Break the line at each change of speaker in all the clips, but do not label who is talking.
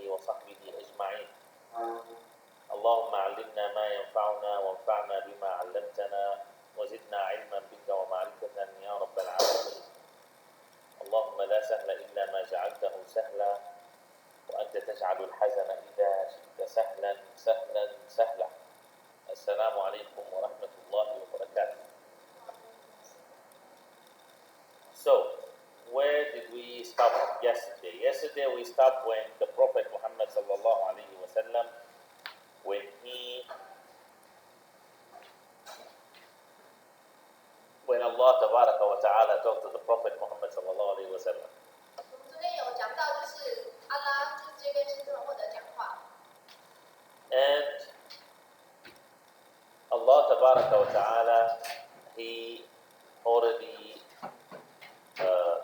وصحبه أجمعين. اللهم علمنا ما ينفعنا وانفعنا بما علمتنا وزدنا علما بك ومعرفة يا رب العالمين. اللهم لا سهل إلا ما جعلته سهلا وأنت تجعل الحزن إذا شئت سهلا سهلا سهلا. السلام عليكم ورحمة الله وبركاته. So, where did we stop yesterday? Yesterday we stopped when the Prophet Muhammad sallallahu alaihi wasallam, when Allah tabaraka wa ta'ala talked to the Prophet Muhammad sallallahu alaihi wasallam.
我们昨天有讲到，就是阿拉直接跟先知穆罕默德讲话。
And Allah tabaraka wa ta'ala, He already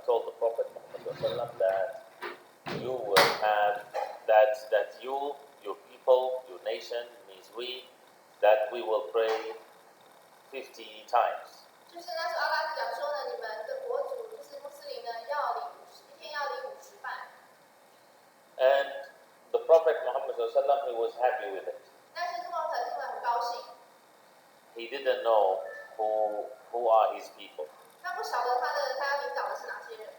told the Prophet Muhammad that you will have that you, your people, your nation, means we, that we will pray 50 times.
就是那时候阿拉讲说呢，你们的国主就是穆斯林呢，一天要领50饭。
And the Prophet Muhammad he was happy with it.
那先知穆罕默德听了很高兴。
He didn't know who are his people.
他不晓得他领导的是哪些人。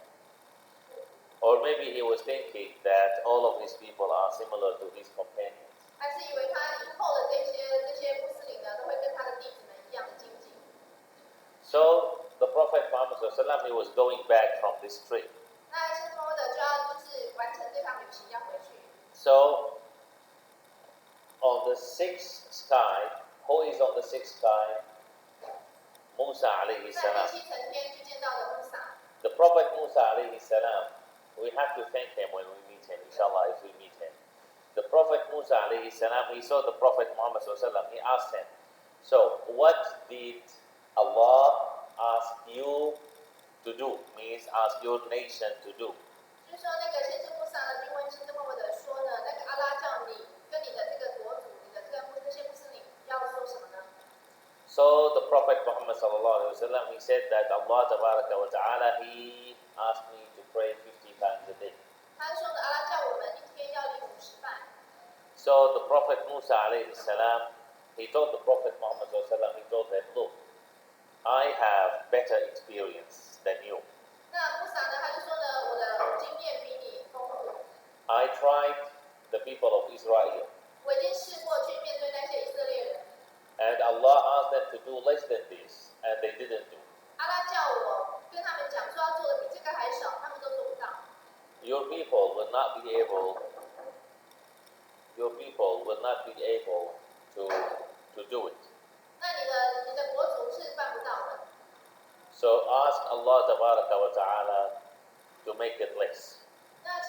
Or maybe he was thinking that all of his people are similar to his companions.
还是以为他以后的这些穆斯林呢，都会跟他的弟子们一样的精进。
So the Prophet Muhammad he was going back from this trip.
那先知穆罕默德就要就是完成这趟旅行要回去。
So on the sixth sky, who is on the sixth sky? Musa alayhi
在
salam.
第7层天去见到的穆萨。
The Prophet Musa alayhi salam, we have to thank him when we meet him, inshallah, if we meet him. The Prophet Musa alayhi salam, he saw the Prophet Muhammad sallallahu, he asked him, so what did Allah ask you to do? Means ask your nation to do.
就是说，那个先知穆萨呢，就问先知穆罕默德说呢，那个阿拉叫你跟你的这个国主，你的这些穆斯林要说什么呢？
So the Prophet Muhammad sallallahu alaihi wasallam, he said that Allah tabaraka wa ta'ala, he asked me to pray 50 times a day.
他说呢，阿拉叫我们一天要领50饭。
So the Prophet Musa alayhi salam, he told the Prophet Muhammad sallallahu alaihi wasallam, he told him, look, I have better experience than you.
那穆萨呢，他就说呢，我的经验比你丰富。
I tried the people of Israel,
我已经试过去面对那些以色列人。
and Allah asked them to do less than this, and they didn't do.
阿拉叫我跟他们讲说要做的比这个还少，他们都做不到。
Your people will not be able to do it.
那你的国主是办不到的。
So ask Allah tabaraka wa ta'ala to make it less.
那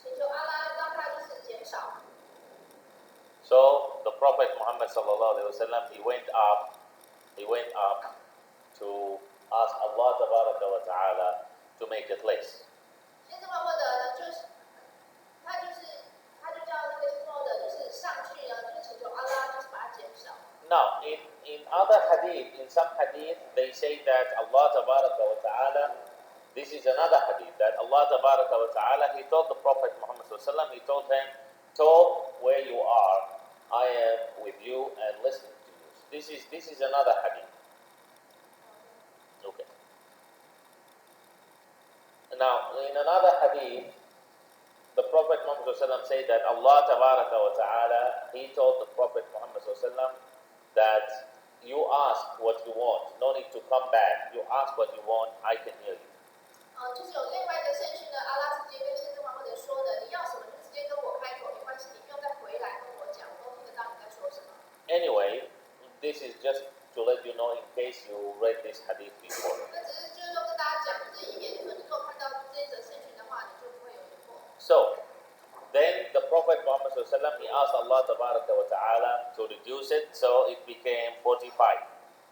请求阿拉让他就是减少。
So the Prophet Muhammad sallallahu alaihi wasallam, he went up to ask Allah tabaraka wa ta'ala to make it less.
先知穆罕默德呢，他就叫那个先知穆罕默德就是上去呢，就是请求阿拉就是把它减少。
Now, in other hadith, in some hadith, they say that Allah tabaraka wa ta'ala, this is another hadith, that Allah tabaraka wa ta'ala, he told the Prophet Muhammad sallallahu alaihi wasallam, he told him, talk where you are, I am with you and listening to you. This is another hadith. Okay. Now, in another hadith, the Prophet Muhammad said that Allah tabaraka wa ta'ala, he told the Prophet Muhammad that you ask what you want, no need to come back. You ask what you want, I can hear you.
就是有另外一个圣训呢，阿拉直接跟先知穆罕默德说的，你要什么就直接跟我开口，没关系，你不用再回来跟我讲，我都听得到你在说什么。
Anyway, this is just to let you know in case you read this hadith before.
那只是就是说跟大家讲，就是以免就是你如果看到这一则圣训的话，你就不会有疑惑。
So, then the Prophet Muhammad he asked Allah tabaraka wa ta'ala to reduce it, so it became 45.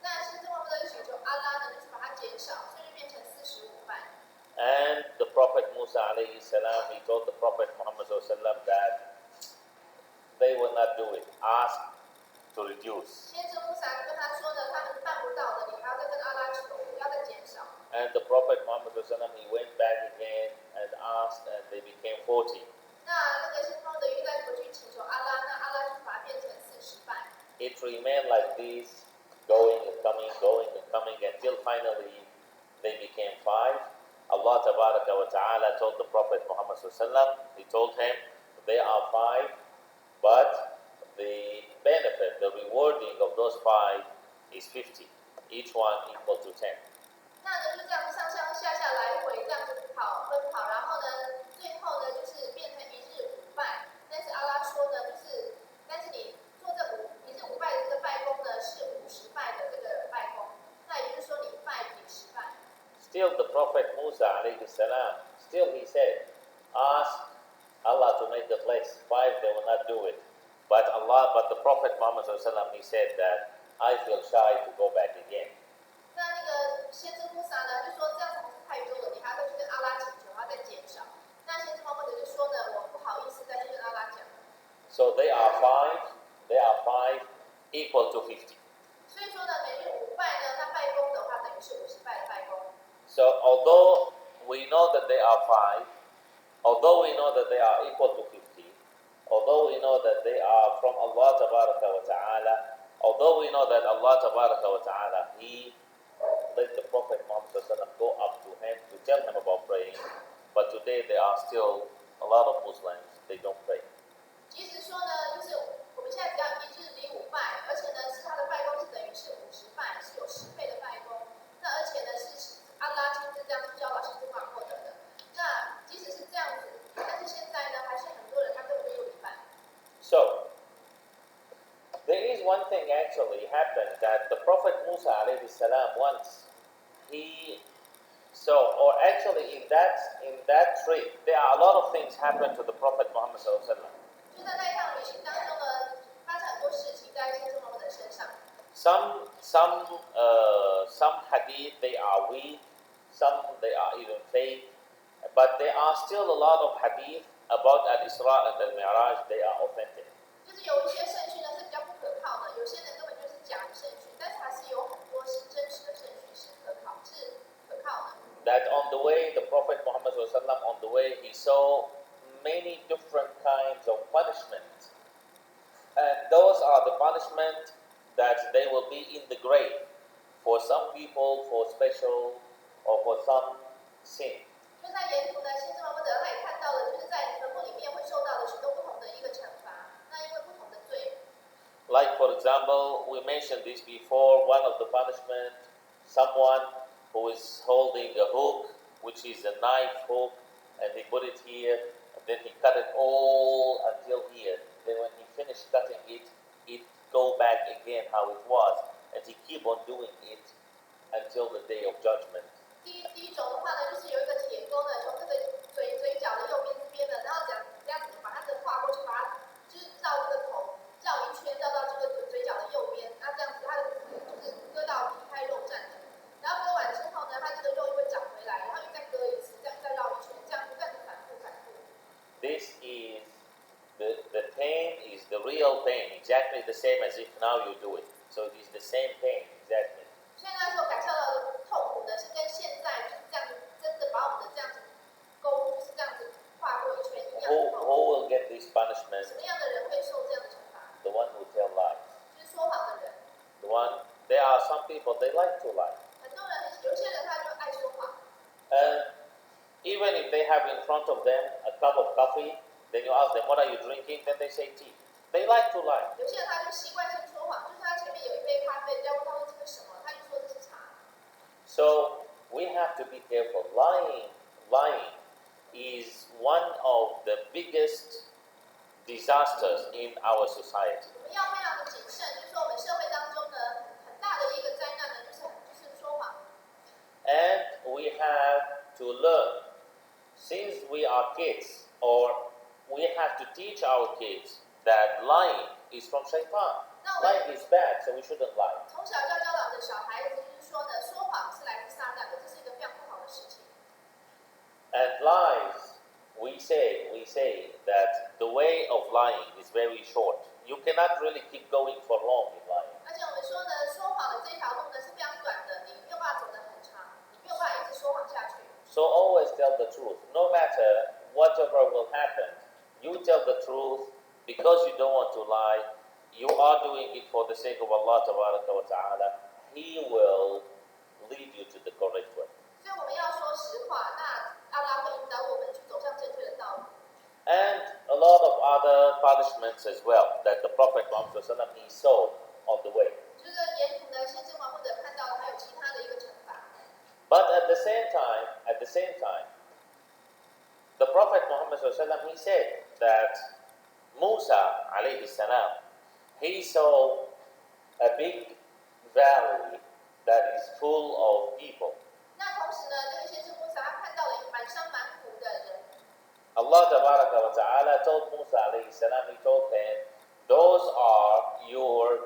那先知穆罕默德就请求阿拉呢，就是把它减少，所以就变成45饭。
And the Prophet Musa alayhi salam, he told the Prophet Muhammad that they will not do it. Ask to reduce.
先知穆萨跟他说呢，他们办不到的，你还要再跟阿拉求，不要再减少。
And the Prophet Muhammad he went back again and asked, and they became 40.
那个先知穆罕默德
remained like this, going and coming until finally they became 5. Allah Tabaraka wa Ta'ala told the Prophet Muhammad Sallallahu He told him, they are 5, but the benefit, the rewarding of those 5 is 50, each one equal to 10.
那呢就这样上上下下来回这样子奔跑，然后呢，最后呢就是变成一日5拜。但是阿拉说呢，但是你做这一日5拜的这个拜功呢，是50拜的这个拜功。那也就是说你拜比10拜。
Still, the Prophet Musa alayhi salam, still he said, ask Allah to make it less. 5 they will not do it. But the Prophet Muhammad sallallahu he said that I feel shy to go back again.
那个先知穆萨呢，就说这样子还是太多了，你还会去跟阿拉请求，他再减少。那先知穆罕默德就说呢，我不好意思再去跟阿拉讲。
So they are 5 equal to 50.
所以说呢，每日5拜呢，那拜功的话等于是50拜的拜功。
So although we know that they are 5, although we know that they are equal to 50, although we know that they are from Allah Tabaraka wa Ta'ala, although we know that Allah Tabaraka wa Ta'ala, He let the Prophet Muhammad go up to him to tell him about praying, but today there are still a lot of Muslims, they don't pray.
即使说呢，就是我们现在只要一日离5拜，而且呢是他的拜功是等于是50拜，是有10倍的拜功。那而且呢是阿拉亲自这样教导先知穆罕默德的。那即使是这样子，但是现在呢还是很多人他根本就有礼拜。
So there is one thing actually happened that the Prophet Musa alayhi salam once actually in that trip there are a lot of things happened to the Prophet Muhammad sallallahu alaihi wasallam.
就在那一趟旅行当中呢，发生很多事情在先知穆罕默德身上。
Some hadith they are weak, some they are even fake, but there are still a lot of hadith about Al-Israa and Al-Myrag, they are authentic.
就是有一些圣训呢是比较不可靠的，有些人根本就是假的圣训，但是还是有很多是真实的圣训是可靠的。
That on the way, the Prophet Muhammad on the way, he saw many different kinds of punishment, and those are the punishment that they will be in the grave for some people, for special or for some sin.
就在沿途呢，先知穆罕默德他也看到了，就是在坟墓里面会受到的许多不同的一个惩罚。那因为不同的罪。
Like for example, we mentioned this before. One of the punishment, someone who is holding a hook, which is a knife hook, and he put it here, and then he cut it all until here. Then when he finished cutting it, it go back again how it was, and he keep on doing it until the day of judgment.
第一种的话呢，就是有一个铁钩呢，从这个嘴角的右边这边呢，然后这样子把它划过去，把它就是绕这个头绕一圈，绕到这个嘴角的右边，那这样子它的就是割到皮开肉绽的。然后割完之后呢，它这个肉又会长回来，然后又再割一次，这样再绕一圈，这样不断的反复。
This is the pain is the real pain, exactly the same as if now you do it. So it is the same pain exactly.
现在所感受到的痛苦呢，是跟现在就是这样子，真的把我们的这样子勾，就是这样子跨过一圈一样的痛苦。
Who will get this punishment?
什么样的人会受这样的惩罚？
The one who tell lies.
就是说谎的人。
The one. There are some people they like to lie.
很多人，有些人他就爱说谎。
Even if they have in front of them a cup of coffee, then you ask them, "What are you drinking?" Then they say tea. They like to lie.
有些人他就习惯性说谎，就是他前面有一杯咖啡，人家问他说这是什么，他就说这是茶。
So we have to be careful. Lying is one of the biggest disasters in our society.
我们要非常的谨慎，就是说我们社会当中呢，很大的一个灾难呢，就是说谎。
And we have to learn, since we are kids, or we have to teach our kids that lying is from shaitan. Lying is bad, so we shouldn't lie.
从小就要教导我们的小孩子，就是说呢，说谎是来自撒旦的，这是一个非常不好的事情。
And lies, we say that the way of lying is very short. You cannot really keep going for long in lying.
而且我们说呢，说谎的这条路呢是非常短的，你没有办法走得很长，你没有办法一直说谎下去。
So always tell the truth. No matter whatever will happen, you tell the truth because you don't want to lie. you are doing it for the sake of Allah wa ta'ala, He will lead you to the correct way.
所以我们要说实话，那阿拉会引导我们去走向正确的道路。
And a lot of other punishments as well that the Prophet Muhammad he saw on the way.
这个沿途呢，先知穆罕默德看到了还有其他的一个惩罚。
But at the same time, the Prophet Muhammad he said that Musa alayhi salam, he saw a big valley that is full of people.
那同时呢，这个先知穆萨他看到了满山满谷的人。
Allah wa ta'ala told Musa alayhi salam, he told him,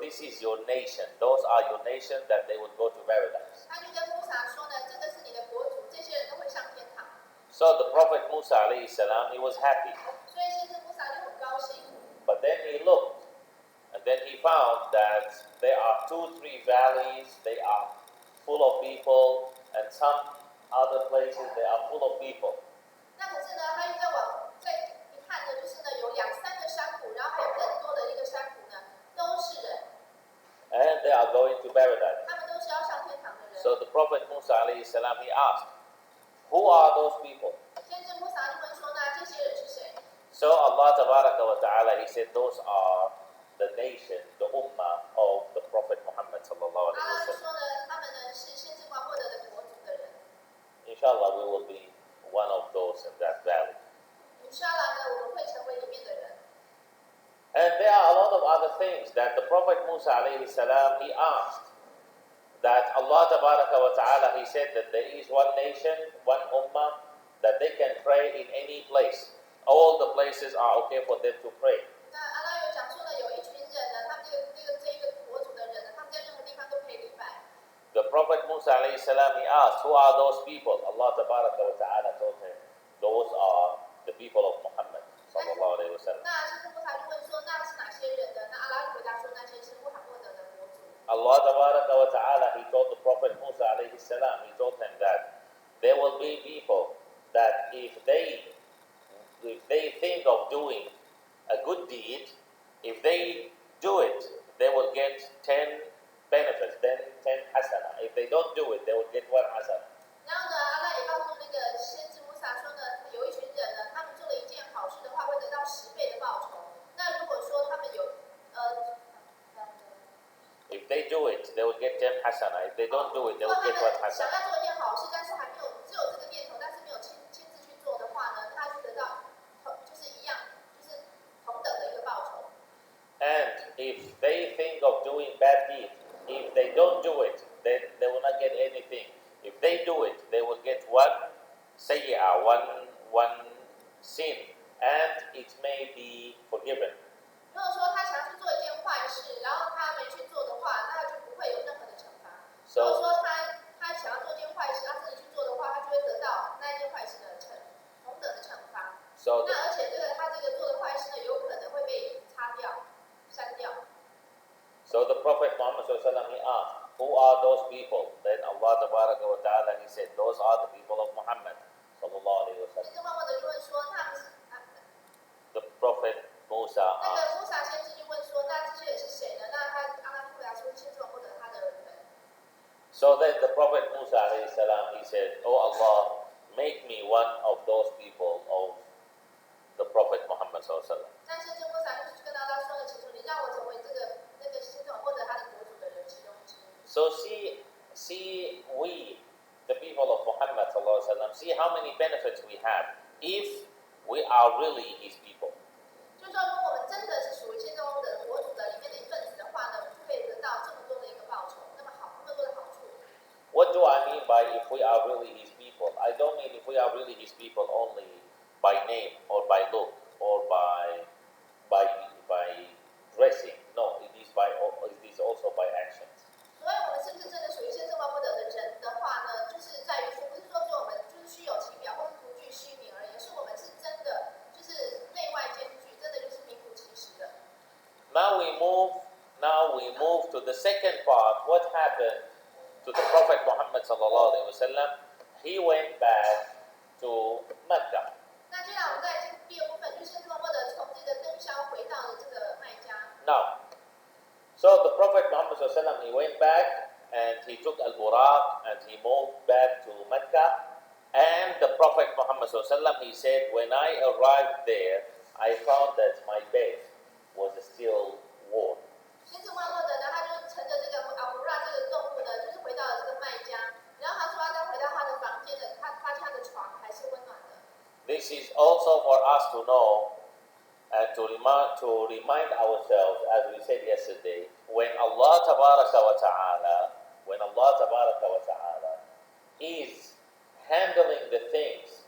this is your nation. Those are your nation that they would go to paradise.
他就跟穆萨说呢，这个是你的国族，这些人都会上天堂。
So the Prophet Musa alayhi salam, he was happy.
所以先知穆萨就很高兴。
But then he looked, and then he found that there are 2-3 valleys, they are full of people, and some other places they are full of people.
那可是呢，他又再一看呢，就是呢有2-3个山谷，然后还有更多的一个山谷呢，都是人。
And they are going to paradise.
他们都是要上天堂的人。
So the Prophet Musa alayhi salam, he asked, who are those people?
先知穆萨就问说，那这些人是谁？
So Allah wa ta'ala, he said, those are the nation, the ummah of the Prophet Muhammad sallallahu
阿拉
alayhi
就
wa
说呢，他们呢是先知穆罕默德的国族的人。
Inshallah, we will be one of those in that valley.
以沙拉呢，我们会成为里面的人。
And there are a lot of other things that the Prophet Musa alayhi salam, he asked. That Allah wa ta'ala, he said that there is one nation, one ummah, that they can pray in any place. All the places are okay for them to pray.
那阿拉有讲说呢，有一群人呢，他们这一个国族的人呢，他们在任何地方都可以礼拜。
The Prophet Musa alayhi salam, he asked, who are those people? Allah wa ta'ala told him, those are the people of Muhammad sallallahu alayhi wa sallam.
那先知穆萨就问说，那是哪些人呢？那阿拉回答说，那些是穆罕默德的国族。
Allah wa ta'ala, he told the Prophet Musa alayhi salam, he told him that there will be people that if they think of doing a good deed, if they do it, they will get 10 benefits, then 10 hasana. If they don't do it, they will get 1 hasana.
然后呢，阿拉也告诉那个先知穆萨说呢，有一群人呢，他们做了一件好事的话，会得到10倍的报酬。那如果说他们有
If they do it, they will get 10 hasana. If they don't do it, they will get 1
想
hasana.
要做一件好事，但是还没有只有这个念头，但是没有亲自去做的话呢，他就得到就是一样，就是同等的一个报酬。
And if they think of doing bad deeds, if they don't do it, then they will not get anything. If they do it, they will get 1 sayyah, one sin, and it may be forgiven.
如果说他想要去做一件坏事，然后他没去做的话，那就不会有任何的惩罚。如果说他想要做一件坏事，他自己去做的话，他就会得到那一件坏事的同等的惩罚。那而且他这个做的坏事呢，有可能会被擦掉、删掉。
So the Prophet Muhammad he asked, who are those people? Then Allah wa ta'ala, he said, those are the people of Muhammad sallallahu alayhi wa sallam.
先知穆罕默德就问说，他们是
The Prophet Musa
那
asked.
个穆萨先知就问说，那这些人是谁呢？那阿拉就回答说，先知穆罕默德他的人。
So then the Prophet Musa alayhi salam, he said, oh Allah, make me one of those people of the Prophet Muhammad sallallahu alayhi wa sallam.
那先知穆萨就是跟阿拉说了，请求你让我成为那个先知穆罕默德他的国族的人其中之一。
So see we, the people of Muhammad sallallahu alaihi wasallam, see how many benefits we have if we are really his people.
就是说，如果我们真的是属于先知穆罕默德的国族的里面的一份子的话呢，我们就可以得到这么多的一个报酬，那么多的好处。
What do I mean by if we are really his people? I don't mean if we are really his people only by name or by look or by dressing. No, it is also by actions.
所以，我们是不是真的属于先知穆罕默德的人的话呢？就是在于说，不是说对我们就是虚有其表或是徒具虚名而已，而是我们是真的就是内外兼具，真的就是名副其实的。
Now we move to the second part. What happened to the Prophet Muhammad sallallahu alaihi wasallam? He went back to Mecca.
那接下来我们再进第二部分，就是先知穆罕默德从这个登霄回到了这个麦加。
Now, went back and he took Al-Myrag and he moved back to Mecca. And the Prophet Muhammad ﷺ, he said, when I arrived there, I found that my bed was still warm.
先知穆罕默德呢，他就乘着这个阿布拉这个动物呢，就是回到了这个麦加。然后他说，他回到他的房间呢，他发现他的床还是温暖的。
This is also for us to know and to remind ourselves, as we said yesterday, when Allah Tabaraka wa Ta'ala is handling the things,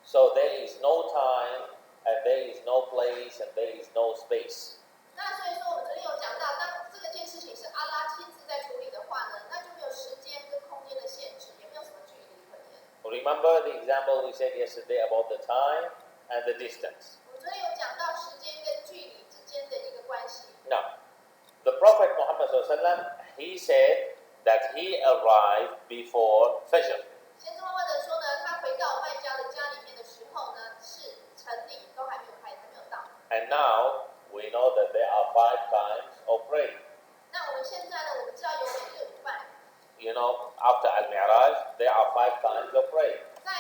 so there is no time and there is no place and there is no space.
那所以说，我们昨天有讲到，当这个件事情是阿拉亲自在处理的话呢，那就没有时间跟空间的限制，也没有什么距离可言。
Remember the example we said yesterday about the time and the distance.
我昨天有讲到时间跟距离之间的一个关系。
Now, the Prophet Muhammad ﷺ, he said that he arrived before Fajr.
先知穆罕默德说呢，他回到麦加的家里面的时候呢，是晨礼都还没有到。
And now we know that there are 5 times of praying.
那我们现在呢，我们知道有每日午饭。
You know, after Al-Mi'raj, there are 5 times of praying.
在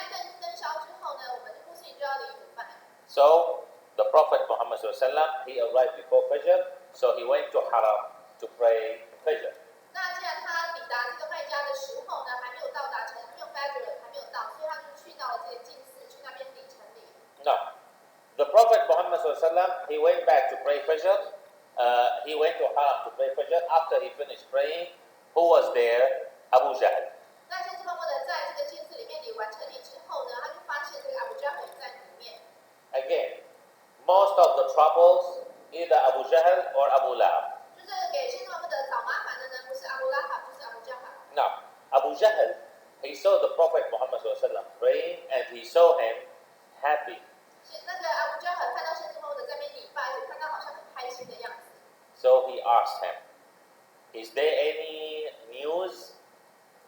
登霄之后呢，我们穆斯林就要领午饭。
So, the Prophet Muhammad ﷺ, he arrived before Fajr, so he went to Haram to pray Fajr.
那既然他抵达这个麦加的时候呢，还没有到达还没有 Fajr， 还没有到，所以他就去到了这个禁寺，去那边领晨礼。
Now, the Prophet Muhammad ﷺ, he went back to pray Fajr. He went to Haram to pray Fajr. After he finished praying, who was there? Abu Jahl.
那先知穆罕默德在这个禁寺里面领完晨礼之后呢，他就发现这个阿布加很在里面。
Again, most of the troubles, either Abu Jahl or Abu Lahab.
就是给先知穆罕默德找麻烦的呢，不是阿布拉哈，就是阿布加哈。
Now, Abu Jahl, he saw the Prophet Muhammad ﷺ praying and he saw him happy.
那个阿布加哈看到先知穆罕默德在那边礼拜，就看到好像很开心的样子。
So he asked him, is there any news?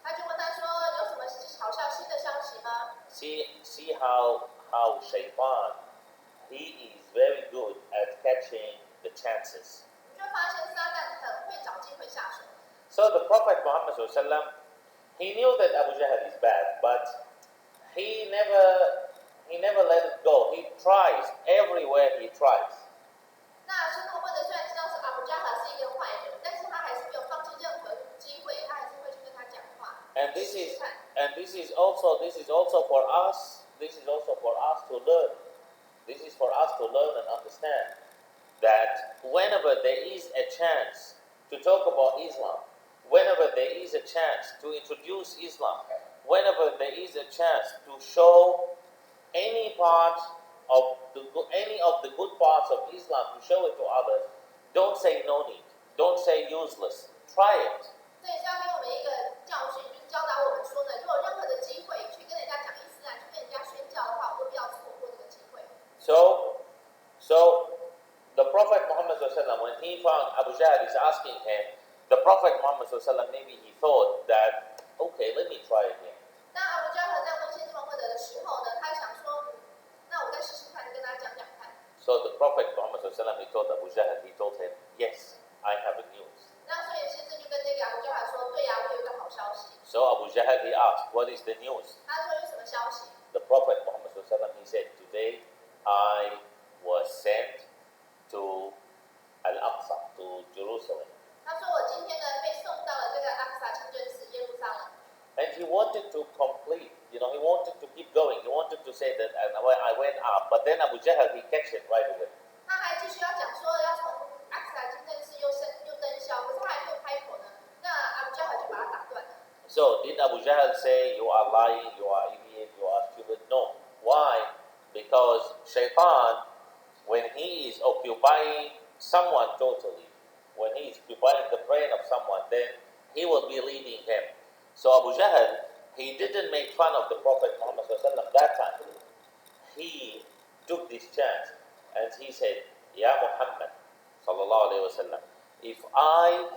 他就问他说，有什么好新的消息吗？
See how Shaitan, he is very good at catching the chances.
你就发现撒旦很会找机会下手。
So the Prophet Muhammad ﷺ, he knew that Abu Jahl is bad, but he never let it go. He tries everywhere he tries.
那先知穆罕默德虽然知道是阿布加哈是一个坏人，但是他还是没有放弃任何机会，他还是会去跟他讲话。
And this is also for us. This is also for us to learn. This is for us to learn and understand that whenever there is a chance to talk about Islam, whenever there is a chance to introduce Islam, whenever there is a chance to show any of the good parts of Islam, to show it to others, don't say no need, don't say useless, try it.
这也是要给我们一个教训，就是教导我们说呢，如果有任何的机会去跟人家讲伊斯兰，去跟人家宣教的话，我都不要错过这个机会。
So the Prophet Muhammad ﷺ, when he found Abu Jahl is asking him, the Prophet Muhammad ﷺ, maybe he thought that, okay, let me try again.
那阿布加哈在问先知穆罕默德的时候呢，他想说，那我再试试看，跟他讲讲看。
So the Prophet Muhammad ﷺ, he told Abu Jahl, he told him, yes, I have a news.
那所以先知就跟这个阿布加哈说，对呀，我有一个好消息。
So Abu Jahl, he asked, what is the news?
他说有什么消息？
The Prophet Muhammad ﷺ, he said, today I was sent to Al-Aqsa, to Jerusalem.
他说我今天呢被送到了这个阿克萨清真寺耶路撒冷。
And he wanted to complete, he wanted to keep going. He wanted to say that I went up, but then Abu Jahl, he catch it right away.
他还继续要讲说要从阿克萨清真寺又登霄，可是他还没有开口呢，那阿布加哈就把他打断了。
So did Abu Jahl say, you are lying, you are idiot, you are stupid? No. Why? Because Shaitan, when he is occupying someone totally, when he is occupying the brain of someone, then he will be leading him. So Abu Jahl, he didn't make fun of the Prophet Muhammad that time. He took this chance and he said, Ya Muhammad, sallallahu alayhi wa sallam, if I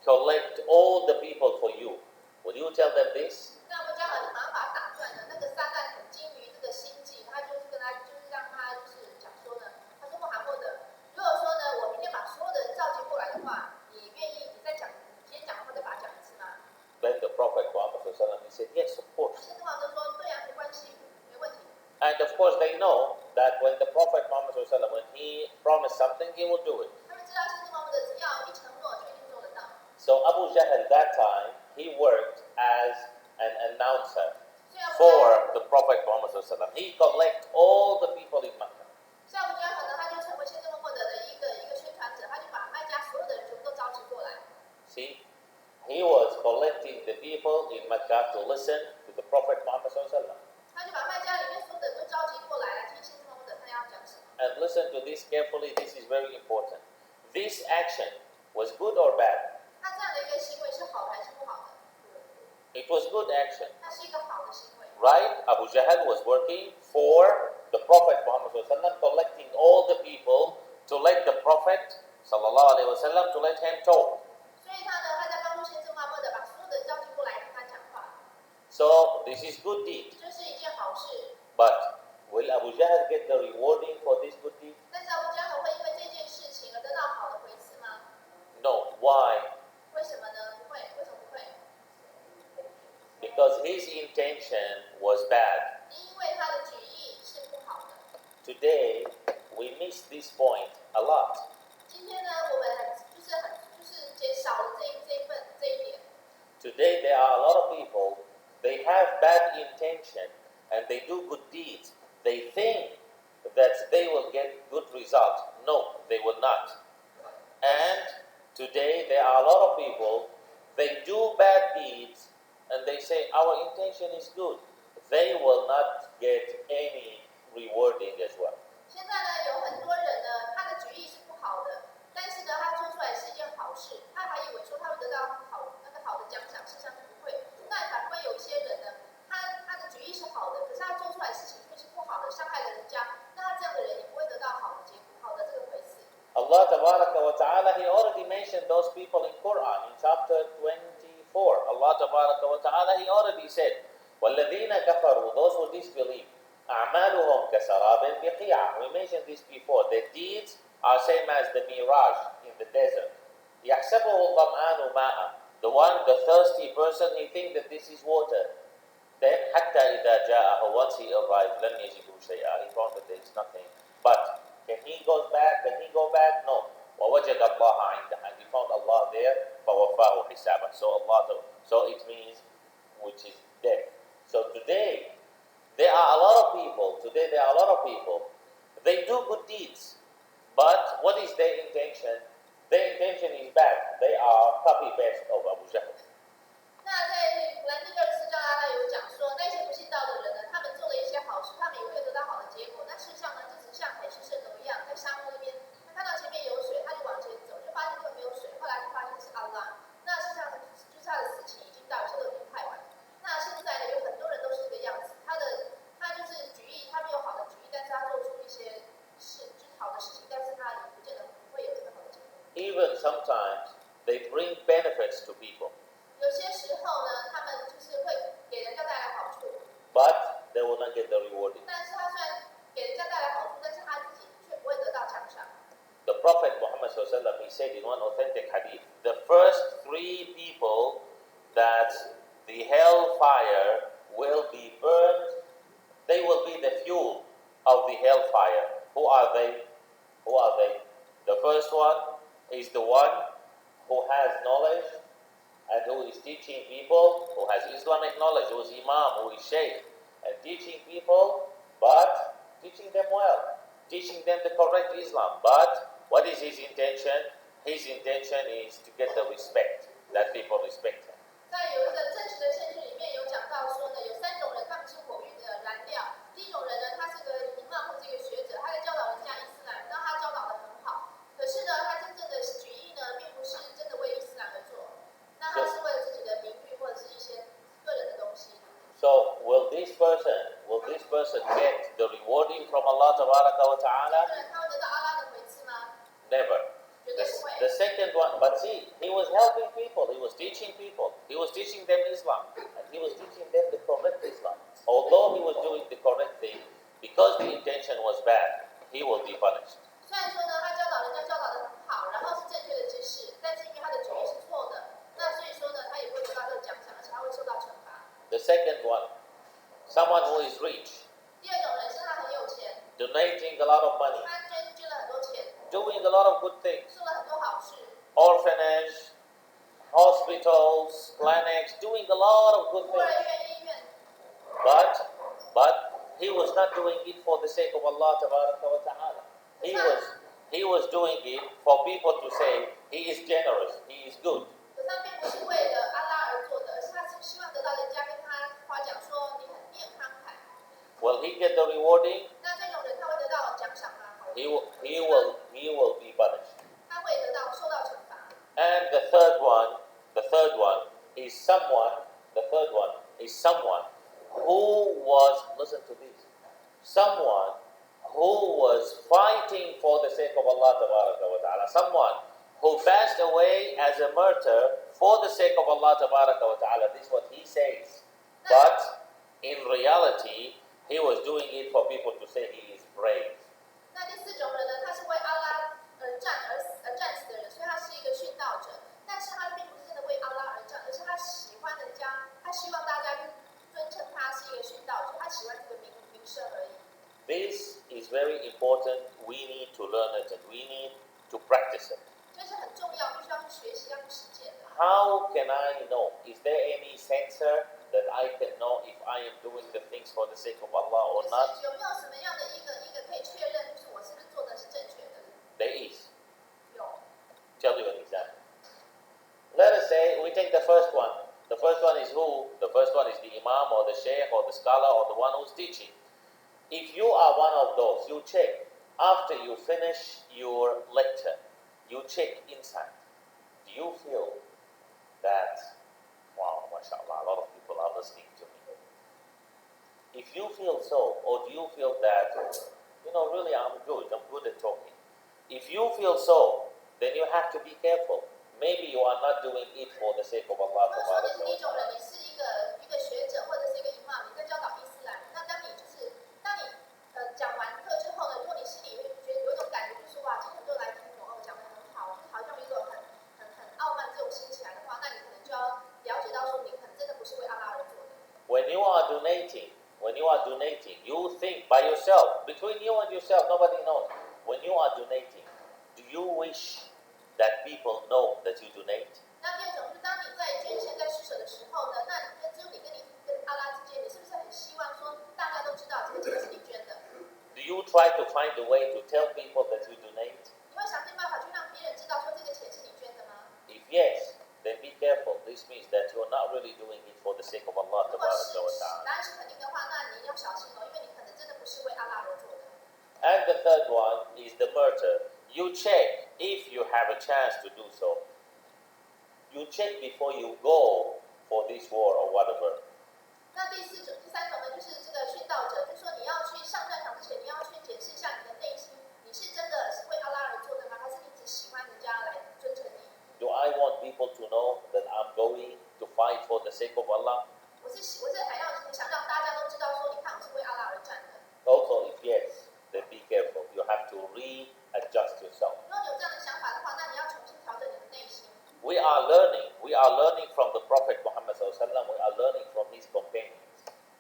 collect all the people for you, will you tell them this?
那阿布加哈就马上把他打断了。那个撒旦很精于这个心计，他就是让他讲说呢，他说穆罕默德，如果说呢我明天把所有的人召集过来的话，你愿意你今天讲的话再把它
he promised something, he will do it.
他们知道先知穆罕默德只要一承诺就一定做得到。
So Abu Jahl that time, he worked as an announcer for the Prophet Muhammad ﷺ. He collect all the people in Mecca.
像阿布加呢，他就成为先知穆罕默德的一个宣传者，他就把麦加所有的人全部都召集过来。
See, he was collecting the people in Mecca to listen to the Prophet Muhammad ﷺ.
他就把麦加里面所有的人都召集过来，来听先知穆罕默德他要讲什么。
And listen to this carefully, this is very important. This action was good or bad?
那这样的一个行为是好的还是不好的？
It was good action.
那是一个好的行为。
Right? Abu Jahl was working for the Prophet Muhammad ﷺ, collecting all the people to let the Prophet ﷺ, to let him talk.
所以他呢，他在帮助先知穆罕默德把所有的人召集过来听他讲话。
So this is good deed.
这是一件好事。
But will Abu Jahl get the rewarding for this good deed?
但是阿布加和会因为这件事情而得到好的回赐吗？
No. Why?
为什么呢？不会，为什么不会？
Because his intention was bad.
因为他的举意是不好的。
Today, we miss this point a lot.
今天呢，我们就是减少了这一点。
Today, there are a lot of people, they have bad intention and they do good deeds. They think that they will get good result. No, they will not. And today, there are a lot of people, they do bad deeds and they say, our intention is good. They will not get any rewarding as well.
现在呢，有很多人呢，他的举意是不好的，但是呢，他做出来是一件好事，他还以为说他会得到好的奖赏，事实上是不会。但反观有一些人呢，他的举意是好的，可是他做出来事情却是不好的，伤害了人家，那他这样的人也不会得到好的结果，好的这个回赐。
Allah Tabaraka wa Ta'ala, He already mentioned those people in Quran in chapter 24. Allah Tabaraka wa Ta'ala, He already said, وَالَّذِينَ كَفَرُوا, those who disbelieve, أَعْمَالُهُمْ كَسَرَابٍ بِقِيعٍ. We mentioned this before. Their deeds are same as the mirage in the desert. يَحْسَبُهُ الظَّمْآنُ مَاءً. The thirsty person, he thinks that this is water. Then, حَتَّى إِذَا جَاءَهُ, once he arrived, لَمْ يَجِدْهُ شَيْئًا. He found that there is nothing. But can he go back? No. وَوَجَدَ اللَّهَ عِنْدَهُ. And he found Allah there. فَوَفَّاهُ حِسَابًا. So it means which is death. So today, there are a lot of people. They do good deeds. But what is their intention? Their intention is bad. They are copy-paste of Abu Jahl.
那在古兰经24章阿拉有讲说，那些不信道的人呢，他们做了一些好事，他们也会得到好的结果。那事实上呢，就只像海市蜃楼一样，在沙漠那边，他看到前面有水，他就往前走，就发现根本没有水，后来就发现是阿拉。那事实上就是他的死期已经到，现在都已经太晚。那现在呢，有很多人都是这个样子，他就是举意，他没有好的举意，但是他做出一些就是好的事情，但是他也不见得不会有这个好的结果。
Even sometimes they bring benefits to people,
有些时候呢，他们就是会给人家带来好处，
but they will not get the rewarding.
但是他虽然给人家带来好处，但是他自己却不会得到奖赏。
The Prophet Muhammad ﷺ, he said in one authentic hadith, the first 3 people that the hellfire will be burned, they will be the fuel of the hellfire. Who are they? The first one is the one who has knowledge and who is teaching people, who has Islamic knowledge, who is Imam, who is Shaykh, and teaching people, but teaching them well, teaching them the correct Islam. But what is his intention? His intention is to get the respect, that people respect him.
在有一个正式的圣经里面有讲到说呢，有3种人，他们是火域的燃料。第一种人呢，他是个imam或者一个学者，他在教导人家伊斯兰，然后他教导得很好。可是呢，他真正的举意呢，并不是真的为伊斯兰而做，那他是为了自己的名誉或者是一些个人的东西。
So will this person get the rewarding from Allah Tabaraka wa Ta'ala?
他会得到阿拉的回赐吗？
Never.
绝对不会。
The second one, but see, he was helping people, he was teaching people, he was teaching them Islam, and he was teaching them the correct Islam. Although he was doing the correct thing, because the intention was bad, he will be punished.
虽然说呢，他教导人家教导得很好，然后是正确的知识，但是因为他的举意是错的，那所以说呢，他也不会得到这个奖赏，而且他会受到惩罚。
The second one, someone who is rich,
第二种人是他很有钱，
donating a lot of money,
他捐了很多钱，
doing a lot of good things.
做了很多好事，
Orphanage, hospitals, clinics, doing a lot of good
孤儿
things.
院、医院，
But he was not doing it for the sake of Allah Tabaraka wa Ta'ala. He was doing it for people to say he is generous, he is good.
可是他并不是为了阿拉而做的，而是他是希望得到人家跟他夸奖说你很慷慨。
Will he get the rewarding?
那这种人他会得到奖赏吗？
He will be punished.
他会受到惩罚。
And the third one is someone who was, listen to this, someone who was fighting for the sake of Allah Tabaraka wa Ta'ala, someone who passed away as a martyr for the sake of Allah Tabaraka wa Ta'ala. This is what he says. But in reality, he was doing it for people to say he is brave.
那第四种人呢，他是为阿拉而战死的人，所以他是一个殉道者。但是他并不是真的为阿拉而战，而是他喜欢人家，他希望大家尊称他是一个殉道者，他喜欢这个名声而已。
This is very important. We need to learn it and we need to practice it.
这是很重要，必须要去学习，要去实践的。
How can I know? Is there any sensor that I can know if I am doing the things for the sake of Allah or
就
not?
是有没有什么样的一个可以确认，就是我是不是做的是正确的？
There is.
有。
Tell you an example. Let us say we take the first one. The first one is who? The first one is the Imam or the Sheikh or the scholar or the one who's teaching. If you are one of those, you check. After you finish your lecture, you check inside. Do you feel that, wow, mashallah, a lot of people are listening to me? If you feel so, or do you feel that, really I'm good at talking. If you feel so, then you have to be careful. Maybe you are not doing it for the sake of Allah.
如果说你是第一种人，你是一个学者或者是一个imam，你在教导伊斯兰，那当你讲完课之后呢，如果你心里觉得有一种感觉，就是哇，今天很多人来听我讲得很好，就好像有一种很傲慢这种心起来的话，那你可能就要了解到说，你可能真的不是为阿拉而做的。
When you are donating, you think by yourself, between you and yourself, nobody knows. When you are donating, do you wish that people know that you donate?
那第二种是，当你在捐献、在施舍的时候呢，那只有你跟阿拉之间，你是不是很希望说大家都知道这个钱是你捐的？
Do you try to find a way to tell people that you donate?
你会想尽办法去让别人知道说这个钱是你捐的吗？
If yes, then be careful. This means that you're not really doing it for the sake of Allah
如果是
Tabaraka wa Ta'ala.
答案是肯定的话，那你要小心哦，因为你可能真的不是为阿拉而做的。
And the third one is the murder. You check if you have a chance to do so. You check before you go for this war or whatever.
那第三种呢，就是这个殉道者，就是说你要去上战场之前，你要去检视一下你的内心，你是真的是为阿拉而做的吗？还是你只喜欢人家来尊称你？
Do I want people to know that I'm going to fight for the sake of Allah?
我是想让大家都知道说，你看我是为阿拉而战的。
Also, if yes, then be careful. You have to readjust yourself.
如果你有这样的想法的话，那你要重新调整你的内心。
We are learning from the Prophet Muhammad sallallahu alaihi wasallam. We are learning from his companions.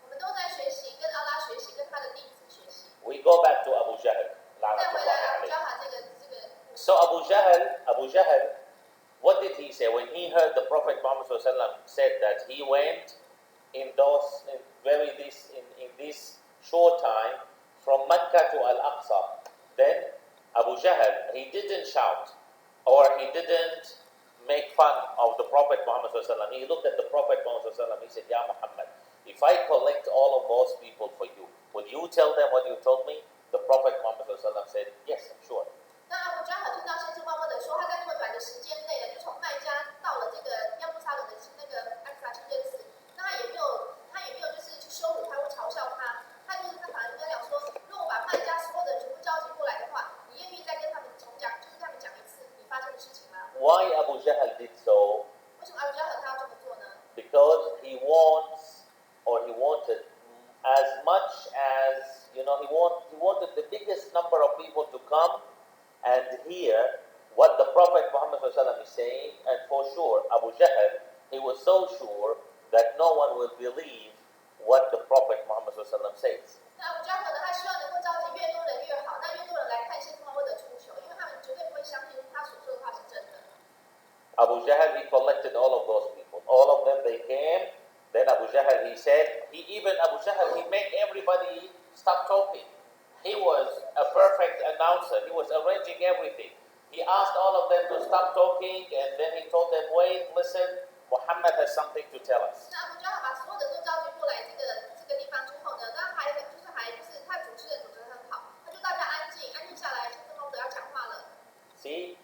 我们都在学习，跟阿拉学习，跟他的弟子学习。
We go back to Abu Jahl.
再回来阿布加哈这个。
So Abu Jahl, what did he say when he heard the Prophet Muhammad sallallahu alaihi wasallam said that he went in this short time from Mecca to Al-Aqsa? Then Abu Jahl, he didn't shout or he didn't make fun of the Prophet Muhammad sallallahu alaihi wasallam. He looked at the Prophet Muhammad sallallahu alaihi wasallam. He said, "Ya Muhammad, if I collect all of those people for you, will you tell them what you told me?" The Prophet Muhammad sallallahu alaihi wasallam said, "Yes, I'm sure."
那阿布加哈听到先知穆罕默德说，他在那么短的时间内呢，就从麦加到了这个耶路撒冷的那个艾克萨清真寺，那他也没有就是去羞辱他或嘲笑他，他反而跟他讲说，如果把麦加所有的人全部召集过来的话，你愿意再跟他们讲一次你发生的事情吗？
Why Abu Jahl did so?
为什么阿布加哈他要这么做呢？
Because he wanted as much as he wanted the biggest number of people to come and hear what the Prophet Muhammad is saying, and for sure Abu Jahl, he was so sure that no one will believe what the Prophet Muhammad says.
那阿布加哈呢，他希望能够召集越多人越好，那越多人来看先知穆罕默德出糗，因为他们觉
Abu Jahl, he collected all of those people. All of them, they came. Then Abu Jahl, he said, Abu Jahl, he made everybody stop talking. He was a perfect announcer. He was arranging everything. He asked all of them to stop talking, and then he told them, wait, listen, Muhammad has something to tell us.
那阿布加尔把所有的都召集过来这个地方之后呢，那还就是他主持人组织得很好，他就大家安静下来，先知穆罕默德要讲话了。
See,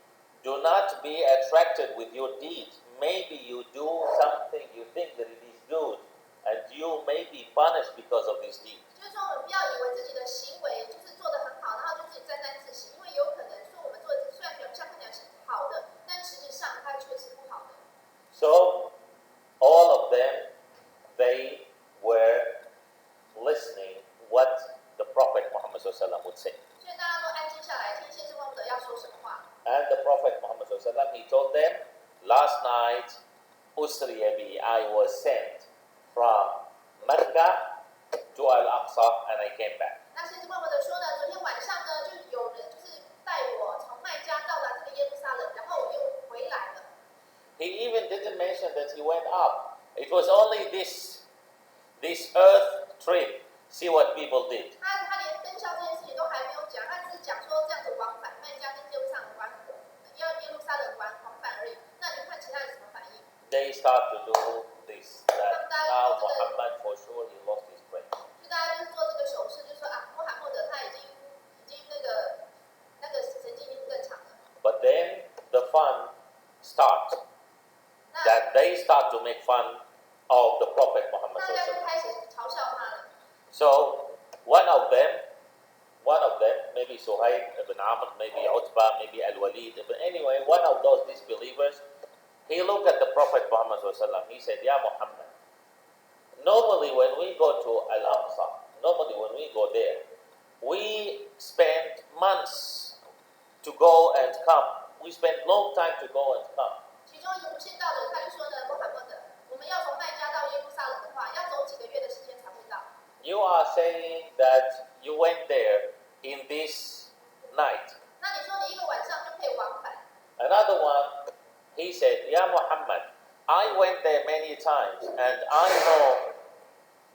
do not be attracted with your deeds. Maybe you do something you think that it is good, and you may be punished because of this deed.
就是说，我们不要以为自己的行为就是做得很好，然后就自己沾沾自喜，因为有可能说我们做的虽然表面上看起来是好的，但实质上它却是不好的。
So, all of them, they were listening what the Prophet Muhammad would say.
所以大家都安静下来，听先知穆罕默德要说什么话。
And the Prophet Muhammad he told them, last night, Usriya bi, I was sent from Mecca to Al-Aqsa and I came back.
那先知穆罕默德说呢，昨天晚上呢，就有人就是带我从麦加到达这个耶路撒冷，然后我又回来了。
He even didn't mention that he went up. It was only this earth trip. See what people did.
他连登霄这件事情都还没有讲，他只是讲说这样子往返麦加跟耶路撒冷往返而已。那你看其他人什么反应？
They start to do this. That now Muhammad for sure he lost his brain.
就大家就是做这个手势，就说啊，穆罕默德他已经那个神经已经正常了。
But then the fun starts. That they start to make fun of the Prophet Muhammad.
大家就开始嘲笑他了。
So one of them, maybe Suhaib ibn Amr, maybe Utbah, maybe Al-Walid, but anyway, one of those disbelievers, he looked at the Prophet Muhammad. He said, Ya Muhammad, normally when we go to Al-Aqsa, when we go there, we spend months to go and come. We spend long time to go and come.
其中一个不信道的人，他就说呢，穆罕默德，我们要从麦加到耶路撒冷的话，要走几个月的时间才会到。
You are saying that you went there in this night.
那你说你一个晚上就可以往返。
Another one, he said, Ya Muhammad, I went there many times, and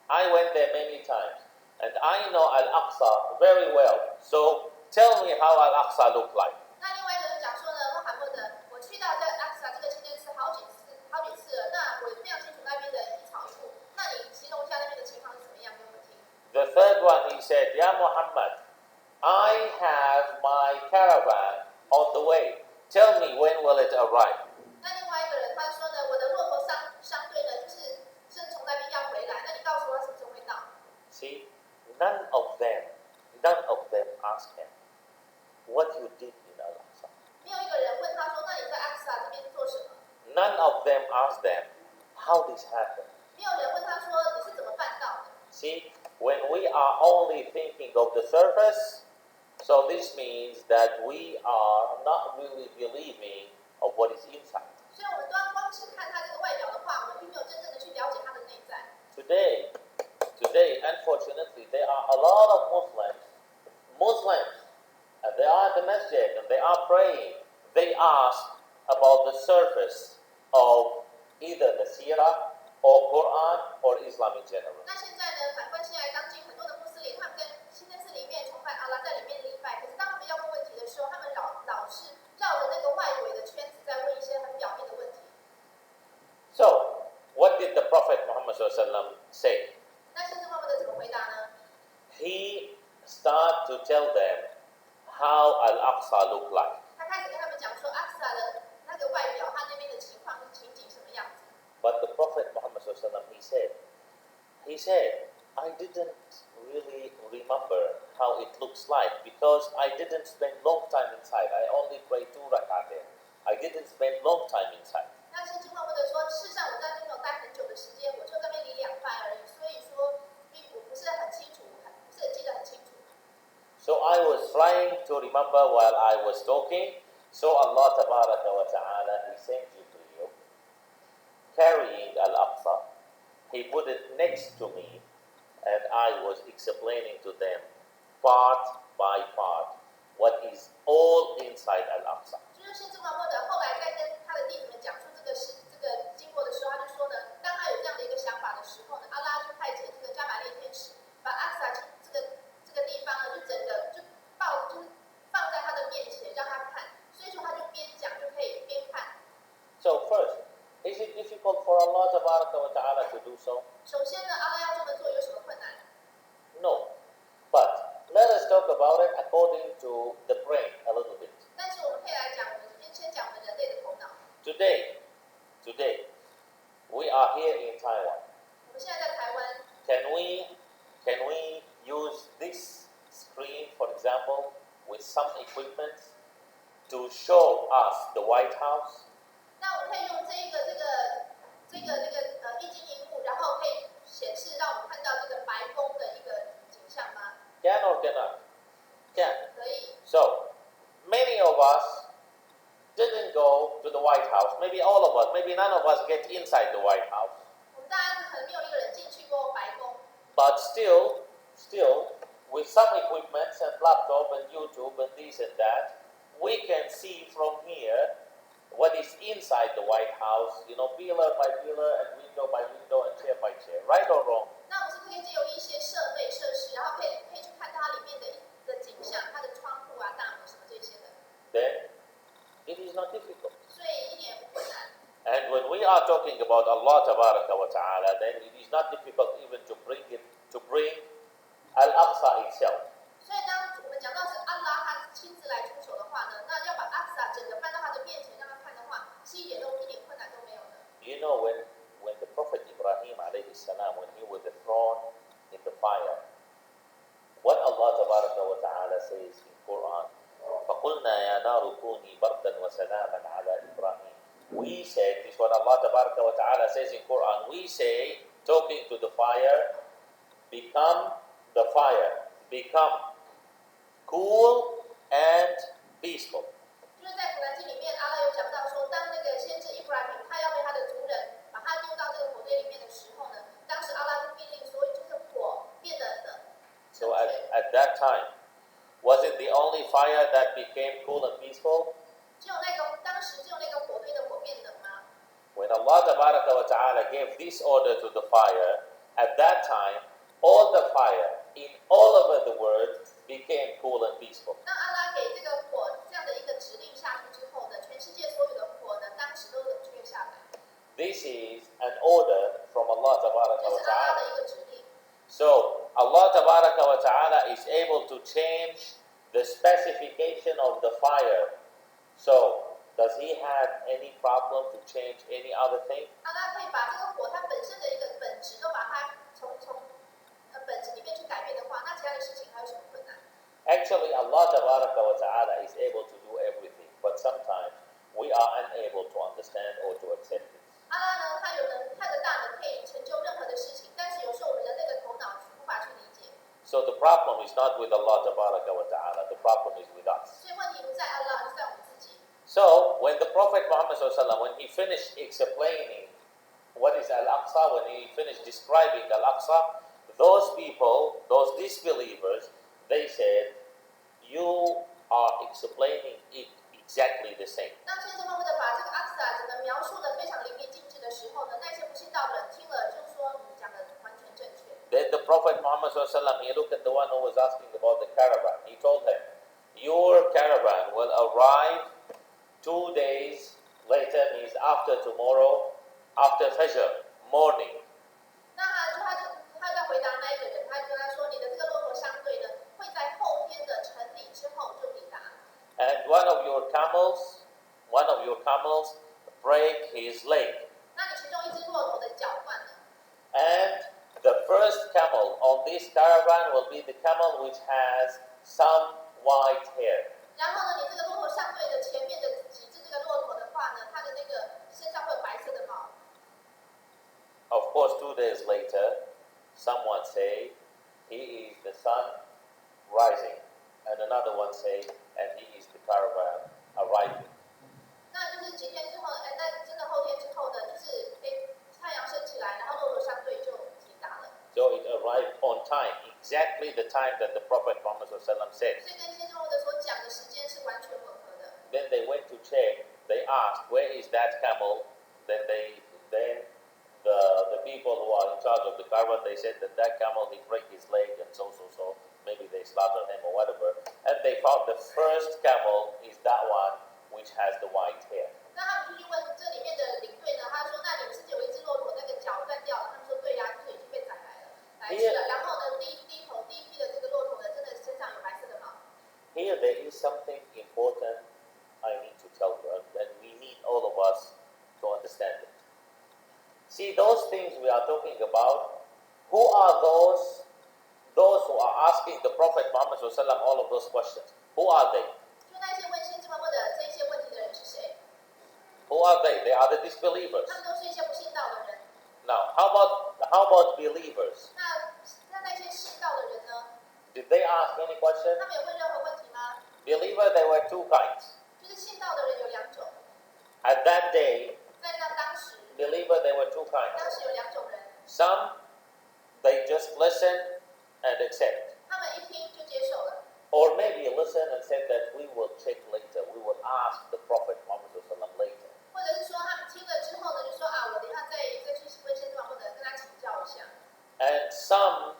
I went there many times, and I know Al-Aqsa very well. So tell me how Al-Aqsa looked like.
那另外一个人讲说呢，穆罕默德，我去到这阿克萨这个清真寺好几次了，那我非常清楚那边的一草一木。那你形容一下那边的情况是怎么样给我们听？
The third one, he said, Ya Muhammad, I have my caravan on the way. Tell me when will it arrive?
那另外一个人他说呢，我的骆驼商队呢，就是正从那边要回来，那你告诉我什么时候会到？
See, none of them asked him what you did in Al-Aqsa.
没有一个人问他说，那你在阿克萨这边做什么？
None of them asked them how this happened.
没有人问他说你是怎么办到的？
See, when we are only thinking of the surface, so this means that we are not really believing of what is inside.
所以我们光只看他这个外表的话，我们并没有真正的去了解他的内在。
Today, unfortunately, there are a lot of Muslims, and they are at the masjid and they are praying. They ask about the surface of either the Sirah or Quran or Islam in general.
那现在呢，反观现在当今很多的穆斯林，他们在清真寺里面崇拜阿拉，在里面礼拜，可是当他们要问问题的时候，他们老是绕着那个外围的圈子，在问一些很表面的问题。
So, what did the Prophet Muhammad say?
那先知穆罕默德怎么回答呢？
He started to tell them how Al-Aqsa looked like.
他开始跟他们讲说阿克萨的那个外表，他那边的情况情景什么样子。
But the Prophet Muhammad he said, I didn't really remember how it looks like because I didn't spend long time inside. I only prayed 2 rak'ah there. I didn't spend long time inside.
那先知穆罕默德说，事实上我在那边没有待很久的时间，我就在那边礼2拜而已，所以说并不是很清楚，不是记得很清楚。
So I was trying to remember while I was talking. So Allah Tabaraka wa Ta'ala, He sent Jibreel carrying Al-Aqsa. He put it next to me and I was explaining to them part by part what is all inside Al-Aqsa.
就是先知穆罕默德后来在跟他的弟子们讲
difficult for Allah wa ta'ala to do so?
首先呢，阿拉要这么做有什么困难？
No. But let us talk about it according to the brain a little bit.
但是我们可以来讲，我们先讲我们人类的头脑。
Today, we are here in Taiwan.
我们现在在台湾，
Can we use this screen, for example, with some equipment to show us the White House?
那我们可以用液晶荧幕，然后可以显示让我们看到这个白宫的一个景象吗？
Can or cannot? Can.
可以。
So, many of us didn't go to the White House. Maybe all of us, maybe none of us get inside the White House.
我们大家可能没有一个人进去过白宫，
But still, with some equipment and laptop and YouTube and this and that, we can see from here what is inside the White House, pillar by pillar and window by window and chair by chair. Right or wrong?
那我们是不是可以借由一些设备设施，然后可以去看它里面的景象，它的窗户啊、大门什么这些的，
Then it is not difficult.
所以一点也不困难。
And when we are talking about Allah Tabaraka wa Ta'ala, then it is not difficult even to bring Al-Aqsa itself.
所以当我们讲到是安拉他亲自来出手的话呢，那要把阿萨整个搬到他的面前让他看的话，是一点困难都没有的。
You know when the Prophet Ibrahim alayhi salam, when he was thrown in the fire, what Allah Tabaraka wa Ta'ala says in Quran, فَقُلْنَا يَا نَارُ كُونِي بَرْدًا وَسَلَامًا عَلَى إِبْرَاهِيمَ. We said, this is what Allah Tabaraka wa Ta'ala says in Quran, we say, talking to the fire, become cool and peaceful.
就是在古兰经里面，阿拉有讲到说，当那个先知伊布拉欣他要被他的族人把他丢到这个火堆里面的时候呢，当时阿拉就命令所有就是火变得冷。
So at that time, was it the only fire that became cool and peaceful?
当时只有那个火堆的火变冷吗？
When Allah Tabaraka wa Ta'ala gave this order to the fire, at that time, all the fire in all over the world became cool and peaceful.
当阿拉给这个火这样的一个指令下去之后呢，全世界所有的火呢，当时都冷却下来。
This is an order from Allah Tabaraka
这
wa
是阿拉
Ta'ala.
的一个指令。
So Allah Tabaraka wa Ta'ala is able to change the specification of the fire. So does he have any problem to change any other thing?
阿拉可以把这个火它本身的一个本质都把它从本质里面去改变的话，那其他的事情还有什么困难？
Actually, Allah Tabaraka wa Ta'ala is able to do everything, but sometimes we are unable to understand or to accept it.
阿拉呢，他的大能可以成就任何的事情，但是有时候我们人类的头脑无法去理解。
So the problem is not with Allah Tabaraka wa Ta'ala, the problem is with us.
所以问题不在阿拉，是在我们自己。
So when the Prophet Muhammad SAW, when he finished explaining what is Al-Aqsa, when he finished describing Al-Aqsa, those people, those disbelievers, they said, you are explaining it exactly the same.
当先知默默的把这个阿克萨整个描述的非常淋漓尽致的时候呢，那些不信道的人听了就说你讲的完全正确。
Then the Prophet Muhammad SAW, he looked at the one who was asking about the caravan. He told him, your caravan will arrive 2 days later, means after tomorrow, after Fajr, morning.
那他在回答那一个人，他跟他说，你的这个骆驼相对呢，会在后天的晨礼之后就抵达。
And one of your camels break his leg.
那你其中一只骆驼的脚断了。
And the first camel on this caravan will be the camel which has some white hair.
然后呢，你这个骆驼相对的前面的几只这个骆驼的话呢，它的那个身上会有白色的毛。
Of course, 2 days later, someone say he is the sun rising, and another one say, and he is the caravan arriving.
那就是几天之后，那真的后天之后呢，就是太阳升起来，然后骆驼相对就抵达了。
So it arrived on time, exactly the time that the Prophet Muhammad SAW said.
所以跟先知默默的所讲的时间是完全吻合的。
Then they went to check. They asked, "Where is that camel?" Then the people who are in charge of the caravan, they said that camel he break his leg and so. Maybe they slaughtered him or whatever. And they found the first camel is that one which has the white hair.
那他们就去问这里面的领队呢，他说：“那你们是有
there is something important I need to tell you, and we need all of us to understand it. See, those things we are talking about, who are those who are asking the Prophet Muhammad ﷺ all of those questions? Who are they?
就那些问先知穆罕默德这些问题的人是谁？
Who are they? They are the disbelievers.
他们都是一些不信道的人。
Now, how about believers?
那些信道的人呢？
Did they ask any question?
他们有问任何问题吗？
Believer, there were two kinds.
就是信道的人有两种。
At that day,
在当时，
believer, there were two kinds.
当时有两种人。
Some, they just listen and accept.
他们一听就接受了。
Or maybe listen and said that we will check later. We will ask the Prophet Muhammad later.
或者是说他们听了之后呢，就说啊，我等一下再去问先知穆罕默德，跟他请教一下。
And some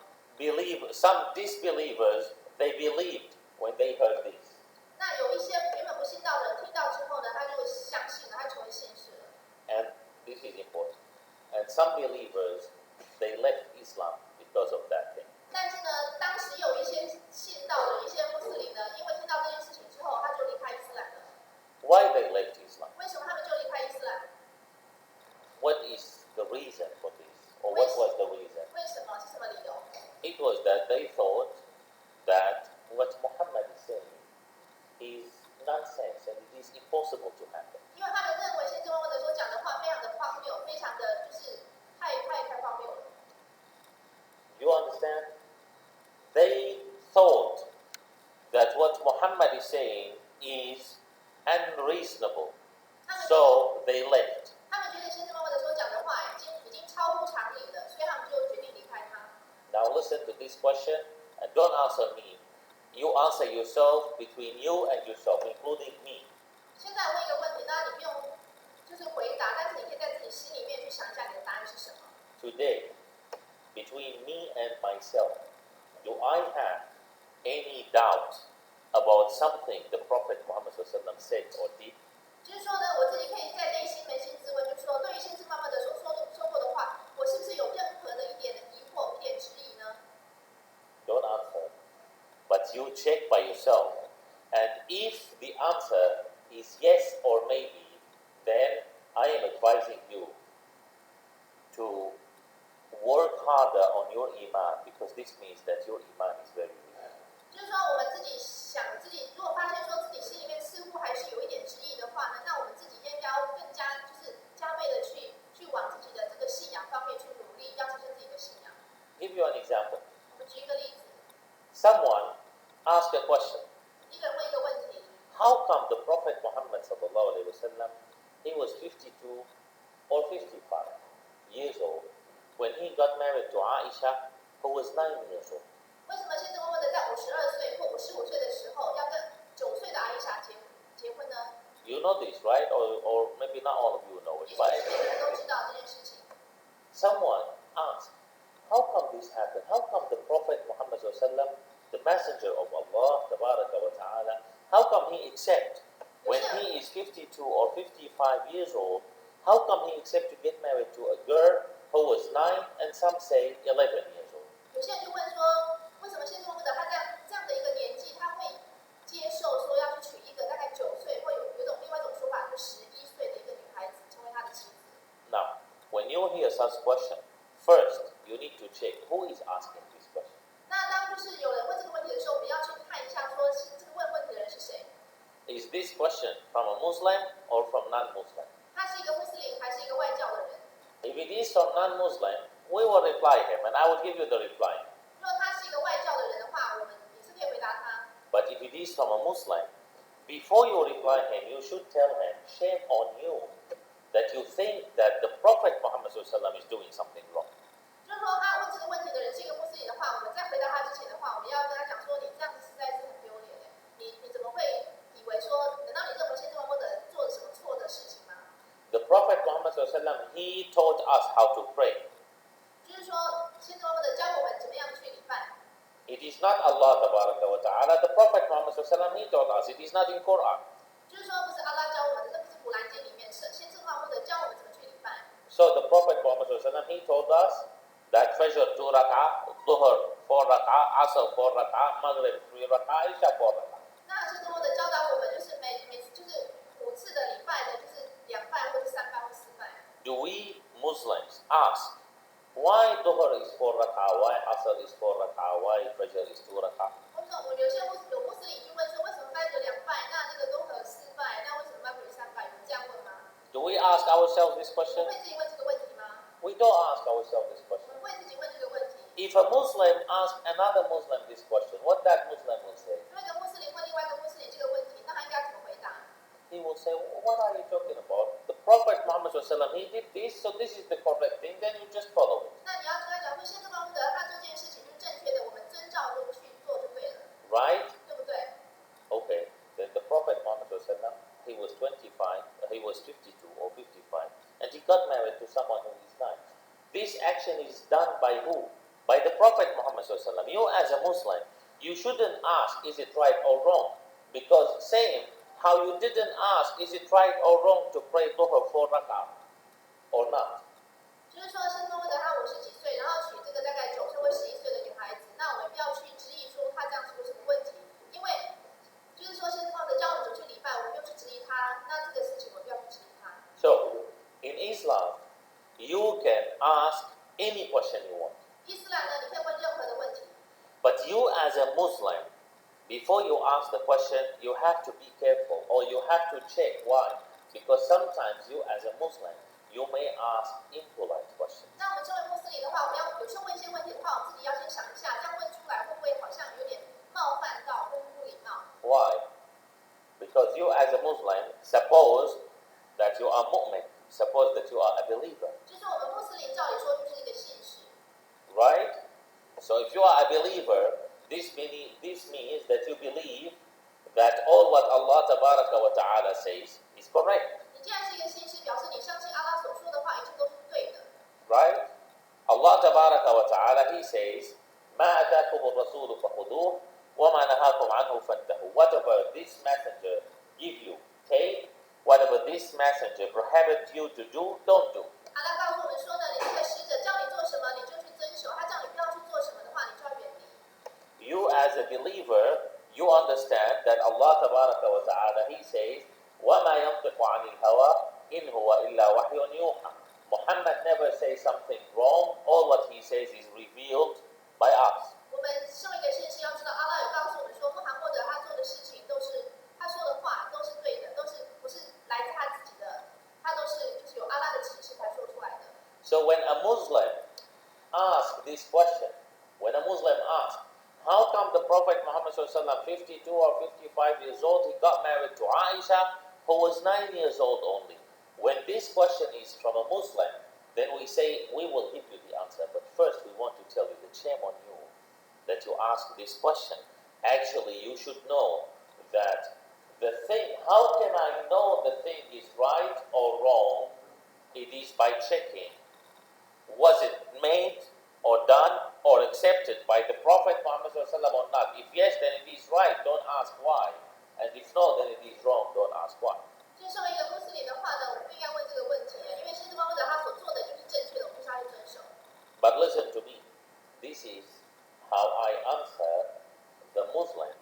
disbelievers, they believed when they heard this.
那有一些原本不信道的人，听到之后呢，他就相信了，他成为信士了。
And this is important. And some believers, they left Islam because of that thing.
但是呢，当时有一些信道的一些穆斯林呢，因为听到这件事情之后，他就离开伊斯兰了。
Why they left Islam?
为什么他们就离开伊斯兰？
What is the reason for this? Or what was the reason?
为什么？是什么理由？
It was that they thought that what Muhammad is saying is nonsense and it is impossible to happen.
因为他们认为先知穆罕默德所讲的话非常的荒谬，非常的就是太荒谬了。
You understand? They thought that what Muhammad is saying is unreasonable. So they left.
他们觉得先知穆罕默德所讲的话已经超乎常理了，所以他们就决定离开他。
Now listen to this question and don't answer me. You answer yourself between you and yourself, including me.
现在问一个问题，那你不用就是回答，但是你可以在自己心里面去想一下你的答案是什么。
Today, between me and myself, do I have any doubt about something the Prophet Muhammad said or did?
就是说呢，我自己可以在内心扪心自问，就是说，对于先知穆罕默德所说过的话，我是不是有任何的一点疑惑、一点质疑呢？
Don't answer, but you check by yourself. And if the answer is yes or maybe, then I am advising you to work harder on your iman because this means that your iman is very weak.
就是说，我们自己想自己，如果发现说自己心里面似乎还是有一点质疑的话呢，那我们自己应该要更加就是加倍的去往自己的这个信仰方面去努力，要提升自己的信仰。
Give you an example.
我们举一个例子，
Someone asked a question.
一个人问一个问题，
How come the Prophet Muhammad he was 52 or 55 years old when he got married to Aisha, who was 9 years old?
为什么先知穆罕默德在52岁或55岁的时候要跟9岁的阿伊莎结婚呢？
You know this, right? Or maybe not all of you know it,
也许
but
每个人都知道这件事情。
someone asked, how come this happened? How come the Prophet Muhammad the messenger of Allah, tabaraka wa ta'ala, how come he accept when he is 52 or 55 years old, how come he accept to get married to a girl who was 9 and some say 11 years old?
有些人就问说，为什么先知穆罕默德他这样的一个年纪，他会接受说要去娶一个大概9岁，或有另外一种说法是11岁的一个女孩子成为他的妻子？
Now, when you hear such question, first you need to check who is asking this question.
那当就是有人问这个问题的时候，我们要去看一下，说是这个问题的人是谁？
Is this question from a Muslim or from non-Muslim?
他是一个穆斯林还是一个外教的人？
If it is from non-Muslim, we will reply him and I will give you the reply.
如果他是一个外教的人的话，我们也是可以回答他。
But if it is from a Muslim, before you reply him, you should tell him, shame on you, that you think that the Prophet Muhammad is doing something wrong.
就是说，他问这个问题的人是一个穆斯林的话，我们在回答他之前的话，我们要跟他讲说，你这样子实在是很丢脸的。你怎么会以为说，难道你认为先知穆罕默德做了什么错的事情吗？
The Prophet Muhammad he taught us how to pray.
就是说，先知穆罕默德教我们怎么样去礼拜。
It is not Allah tabaraka wa ta'ala. The Prophet Muhammad he taught us. It is not in Quran.
就是说，不是阿拉教我们的，这不是古兰经里面，是先知穆罕默德教我们怎么去礼拜。
So the Prophet Muhammad he told us that Fajr 2 rak'ah, Dhuhr 4 rak'ah, Asr 4 rak'ah, Maghrib 3 rak'ah, Isha 4 rak'ah.
那先知穆
ask, why Dhuhr is 4 rak'ah, why Asr is 4 rak'ah, why Fajr is 2 rak'ah?
我有些穆斯林就问说，为什么拜有2拜，那个多和4拜，那为什么拜有3拜？有这样问吗？
Do we ask ourselves this
我
question?
们会自己问这个问题吗？
We don't ask ourselves this
我
question.
们会自己问这个问题。
If a Muslim asks another Muslim this question, what that Muslim will say?
那个穆斯林问另外一个穆斯林这个问题，那他应该怎么回答？
He will say, what are you talking about? The Prophet Muhammad SAW, he did this, so this is the correct thing, then you just follow it.
那你要跟他讲说，先知穆罕默德他做这件事情是正确的，我们遵照就去做就对了，
Right?
对不对？
Okay. Then the Prophet Muhammad SAW, he was 25, he was 52 or 55, and he got married to someone who is 9. This action is done by who? By the Prophet Muhammad SAW. You as a Muslim, you shouldn't ask, is it right or wrong? Because same, how you didn't ask, is it right or wrong to pray Dhuhr 4 rak'ah or not?
就是说，先知穆罕默德他50几岁，然后娶这个大概9岁或11岁的女孩子，那我们不要去质疑说他这样子有什么问题，因为就是说，先知穆罕默德教我们去礼拜，我们不用去质疑他，那这个事情我们不要去质疑他。
So, in Islam, you can ask any question you want.
伊斯兰呢，你可以问任何的问题，
But you as a Muslim, before you ask the question, you have to be careful or you have to check. Why? Because sometimes you as a Muslim, you may ask impolite questions.
那我们作为穆斯林的话，我们要有时候问一些问题的话，我们自己要先想一下，这样问出来会不会好像有点冒犯到或不礼貌？
Why? Because you as a Muslim, suppose that you are mu'min, suppose that you are a believer,
就是我们穆斯林照理说就是一个信使，
right? So if you are a believer, this means that you believe that all what Allah Tabaraka wa Ta'ala says is correct,
你既然是一个信使，表示你相信阿拉所说的话一切都是对的。
right? Allah Tabaraka wa Ta'ala, He says, مَا أَتَاكُمُ الرَّسُولُ فَخُذُوهُ وَمَا نَهَاكُمْ عَنْهُ فَانْتَهُوا. Whatever this messenger give you, take. Whatever this messenger prohibits you to do, don't do.
阿拉告诉我们说呢，你这个使者叫你做什么，你就去遵守；他叫你不要去做什么的话，你就要远离。
You as a believer, you understand that Allah Tabaraka wa Ta'ala, He says, وَمَا يَنطِقُ عَنِ الْهَوَىٰ إِنْ هُوَ إِلَّا وَحْيٌ يُوحَىٰ. Muhammad never says something wrong. All what he says is revealed by us.
我们身为一个信使，要知道阿拉有告诉我们说，穆罕默德他做的事情都是他说的话都是对的，都是不是来自他自己的，他都是就是有阿拉的启示才说出来的。
So when a Muslim asks this question, when a Muslim asks, how come the Prophet Muhammad SAW, 52 or 55 years old, he got married to Aisha, who was 9 years old only? When this question is from a Muslim, then we say, we will give you the answer. But first we want to tell you that shame on you that you ask this question. Actually, you should know that the thing, how can I know the thing is right or wrong? It is by checking. Was it made or done or accepted by the Prophet Muhammad SAW or not? If yes, then it is right, don't ask why. And if no, then it is wrong, don't ask why.
就身为一个穆斯林的话呢，我们不应该问这个问题，因为先知穆罕默德他所做的就是正确的，我们就是要去遵守。
But listen to me. This is how I answer the Muslim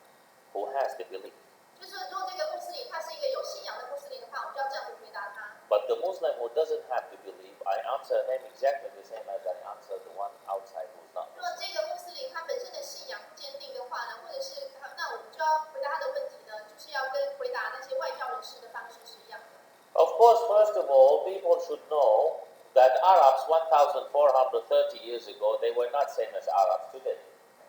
who has the belief.
就是如果这个穆斯林他是一个有信仰的穆斯林的话，我们就要这样子回答他。
But the Muslim who doesn't have the belief, I answer him exactly the same as I answer the one outside who's not
如果
Muslim.
这个穆斯林他本身的信仰不坚定的话呢，或者是那我们就要回答他的问题呢，就是要跟回答那些外教人士的方式是一样的。
Of course, first of all, people should know that Arabs 1,430 years ago, they were not same as Arabs today.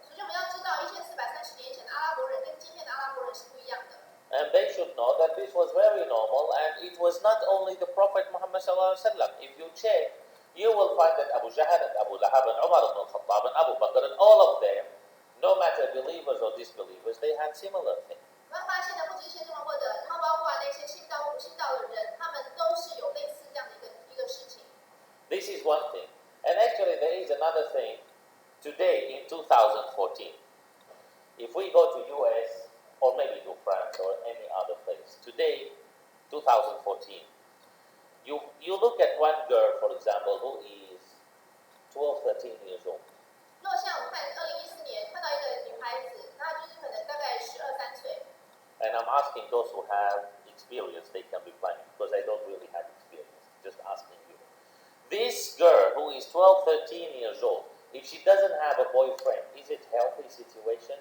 首先我们要知道1430年前的阿拉伯人跟今天的阿拉伯人是不一样的。
And they should know that this was very normal, and it was not only the Prophet Muhammad SAW. If you check, you will find that Abu Jahl and Abu Lahab and Umar ibn al-Khattab and Abu Bakr and all of them, no matter believers or disbelievers, they had similar things.
我们发现呢，不只是先知穆罕默德，然后包括那些信道或不信道的人，他们都是有类似这样的一个事情。
This is one thing. And actually, there is another thing. Today, in 2014, if we go to US or maybe to France or any other place, today, 2014, you look at one girl, for example, who is 12, 13 years old.
如果像我们看2014年看到一个女孩子，那就是可能大概12、13岁。
And I'm asking those who have experience, they can reply me, because I don't really have experience, just asking you. This girl who If she doesn't have a boyfriend, is it healthy situation?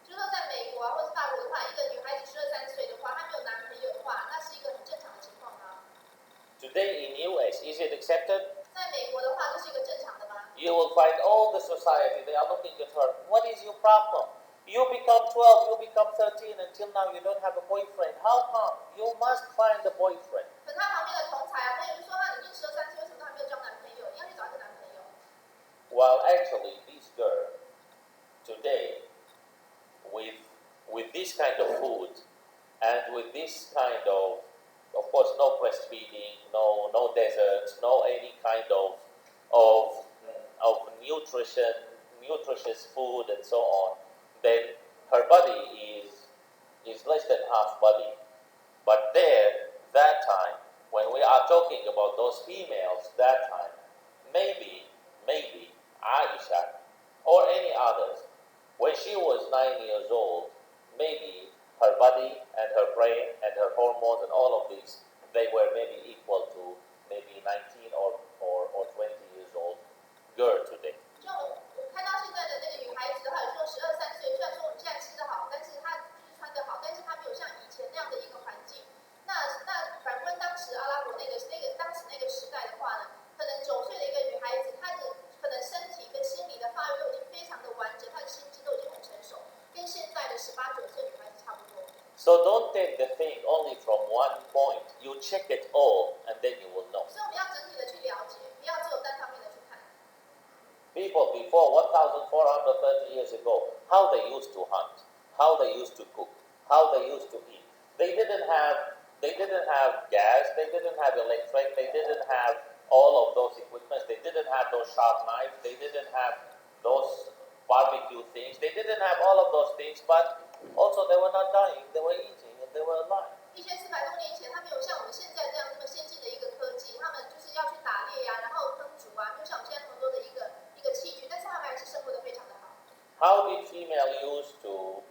就是说在美国啊，或是法国的话，一个女孩子12、13岁的话，她没有男朋友的话，那是一个很正常的情况吗？
Today in US, is it accepted?
在美国的话，这是一个正常的吗？
You will find all the society, they are looking at her. What is your problem? You become 12, you become 13, until now you don't have a boyfriend. How come? You must find a boyfriend.
可他旁边的同才啊，朋友就说他已经12、13岁，为什么还没有交男朋友？你要去找一个男朋友。
Well, actually, this girl today, with this kind of food, and with this kind of course, no breastfeeding, no desserts, no any kind of nutritious food and so on, then her body is less than half body. But there, that time, when we are talking about those females, that time, maybe Aisha or any others, when she was 9 years old, maybe her body and her brain and her hormones and all of these, they were maybe equal to maybe 19 or 20 years old girl today.
就我看到现在的那个女孩子的话，有时候12、13岁，虽然说我们现在吃得好，但是她就是穿得好，但是她没有像以前那样的一个环境。那反观当时阿拉伯当时那个时代的话呢，可能9岁的一个女孩子，她的可能身体跟心理的发育都已经非常的完整，她的心智都已经很成熟，跟现在的18、19岁女孩子差不多。
So don't take the thing only from one point. You check it all and then you will know.
所以我们要整体的去了解，不要只有单方面的去看。
People before 1,430 years ago, how they used to hunt, how they used to cook, how they used to eat. They didn't have gas, they didn't have electric, they didn't have all of those equipments, they didn't have those sharp knives, they didn't have those barbecue things, they didn't have all of those things, but also they were not dying, they were eating and they were alive.
1400多年前，他没有像我们现在这样这么先进的一个科技，他们就是要去打猎呀、然后烹煮啊，没有像我们现在那么多的一个器具，但是他们还是生活的非常的好。
How did female used to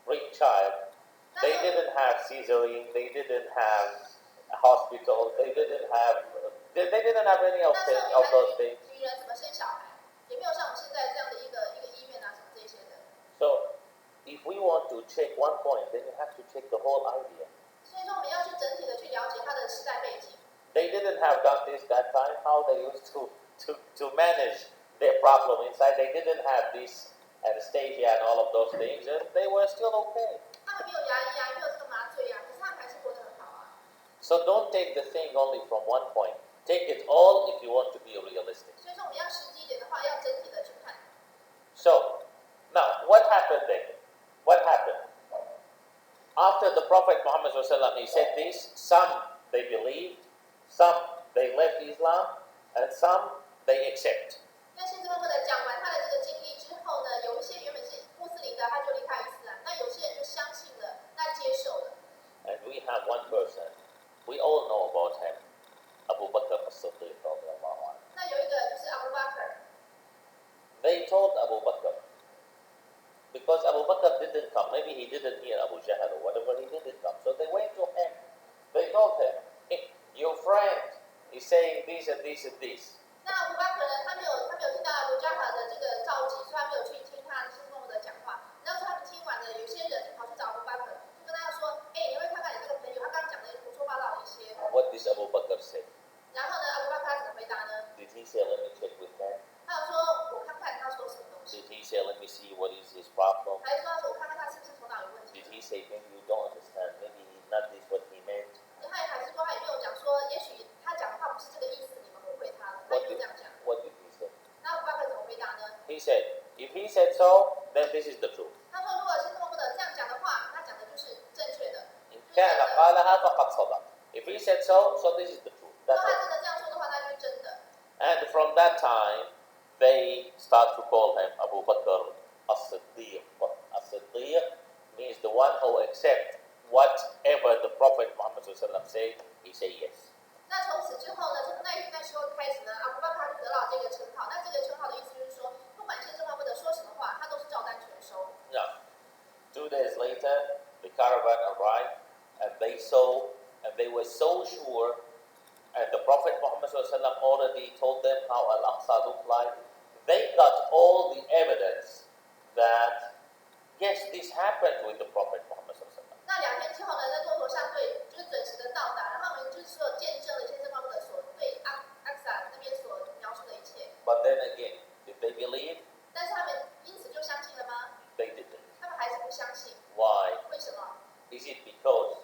bring child? They didn't have cesarean, they didn't have hospital, they didn't have any of
那时候
those things.
女人怎么生小孩，也没有像我们现在这样的一个医院啊什么这些的。
So, if we want to check one point, then you have to check the whole idea.
所以说我们要去整体的去了解他的时代背景。
They didn't have dentists that time. How they used to manage their problem inside? They didn't have this anesthesia and all of those things, and they were still okay.
他们没有牙医啊，没有这个麻醉啊，可是他们还是活得很好啊。
So don't take the thing only from one point. Take it all if you want to be realistic.
所以说我们要实际一点的话，要整体的去看。
So, now what happened then? What happened? After the Prophet Muhammad ﷺ, he said this, some they believed, some they left Islam, and some they accept.
那先知默默的讲完他的这个经历之后呢，有一些原本是穆斯林的，他就离开伊斯兰；那有些人就相信了，那接受了。
And we have one person, we all know about him, Abu Bakr as-Siddiq.
那有一个就是阿布巴克尔，
They told Abu Bakr, because Abu Bakr didn't come, maybe he didn't hear Abu Jahl or whatever, he didn't come. So they went to him, they told him, hey, your friend is saying this and this and this.
那阿布巴克尔呢，他没有听到阿布加哈的这个召集，所以他没有去听他先知默默的讲话。然后说他们听完了，有些人就跑去找阿布巴克尔，就跟他说：“哎，你会看看你这个朋友，他刚刚讲的胡说八道的一些。”
What did Abu Bakr say?
然后呢，阿布巴克尔怎么回答呢？
Did he say, let me check with him?
他有说：“我看看他说什么东西。”
Did he say, let me see what is his problem?
还是说他说我看看他是不是头脑有问题？
Did he say, maybe you don't understand, maybe not this what he meant?
还是说他也没有讲说，也许他讲的话不是这个意思，你们误会他了。他也没有这样讲。
What did he say?
那阿布巴克尔怎么回答呢？
He said, if he said so, then this is the truth.
他说，如果先知默默的这样讲的话，他讲的就是正确的。
إن كان قالها فقد صدق. If he said so, so this is the truth.
如果
That's
他
it.
真的这样说的话，那就是真的。
And from that time, they start to call him Abu Bakr as-Siddiq. As-Siddiq means the one who accepts whatever the Prophet Muhammad said, he say yes.
那从此之后呢，从那时候开始呢，阿布巴克尔就得到这个称号。那这个称号的意思就是说，不管先知默默的说什么话，他都是照单全收。
Now, 2 days later, the caravan arrived, and they saw, and they were so sure, and the Prophet Muhammad already told them how Al-Aqsa looked like. they got all the evidence that yes, this happened with the Prophet Muhammad sallallahu alaihi wasallam.
那2天之后呢，在骆驼上对，就是准时的到达，然后我们就是说见证了先知穆罕默德所对阿萨那边所描述的一切。
But then again, did they believe?
但是他们因此就相信了吗？
They didn't.
他们还是不相信。
Why?
为什么？
Is it because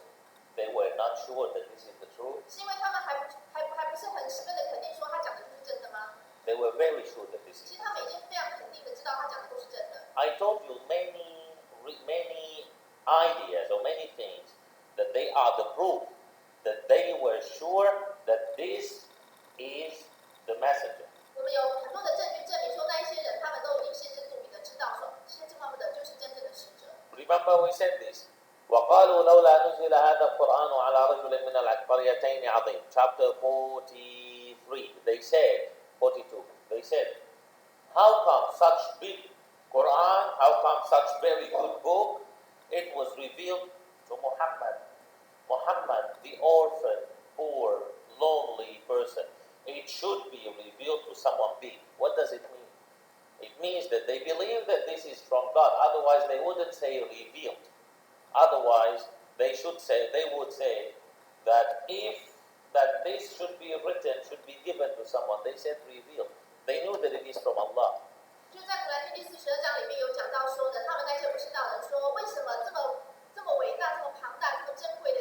they were not sure that this is the truth?
是因为他们还不是很十分的肯定说他讲的就是真的吗？
They were very sure that this is.
其实他们已经非常肯定的知道他讲的都是真的。
I told you many ideas or many things that they are the proof that they were sure that this is the messenger.
我们有很多的证据证明说那一些人他们都已经先知肚明的知道说先知穆罕默德就是真正的使者。
Remember we said this. وقالوا لولا نزل هذا القرآن على رجل من القريتين عظيم. Chapter 43. They said 42. They said, how come such big Quran? How come such very good book? It was revealed to Muhammad. Muhammad, the orphan, poor, lonely person. It should be revealed to someone big. What does it mean? It means that they believe that this is from God. Otherwise, they wouldn't say revealed. Otherwise, they would say that that this should be written, should be given to someone. They said revealed. They knew that it is from Allah.
就在《古兰经》第42章里面有讲到说呢，他们那些不知道的人说，为什么这么伟大、这么庞大、这么珍贵的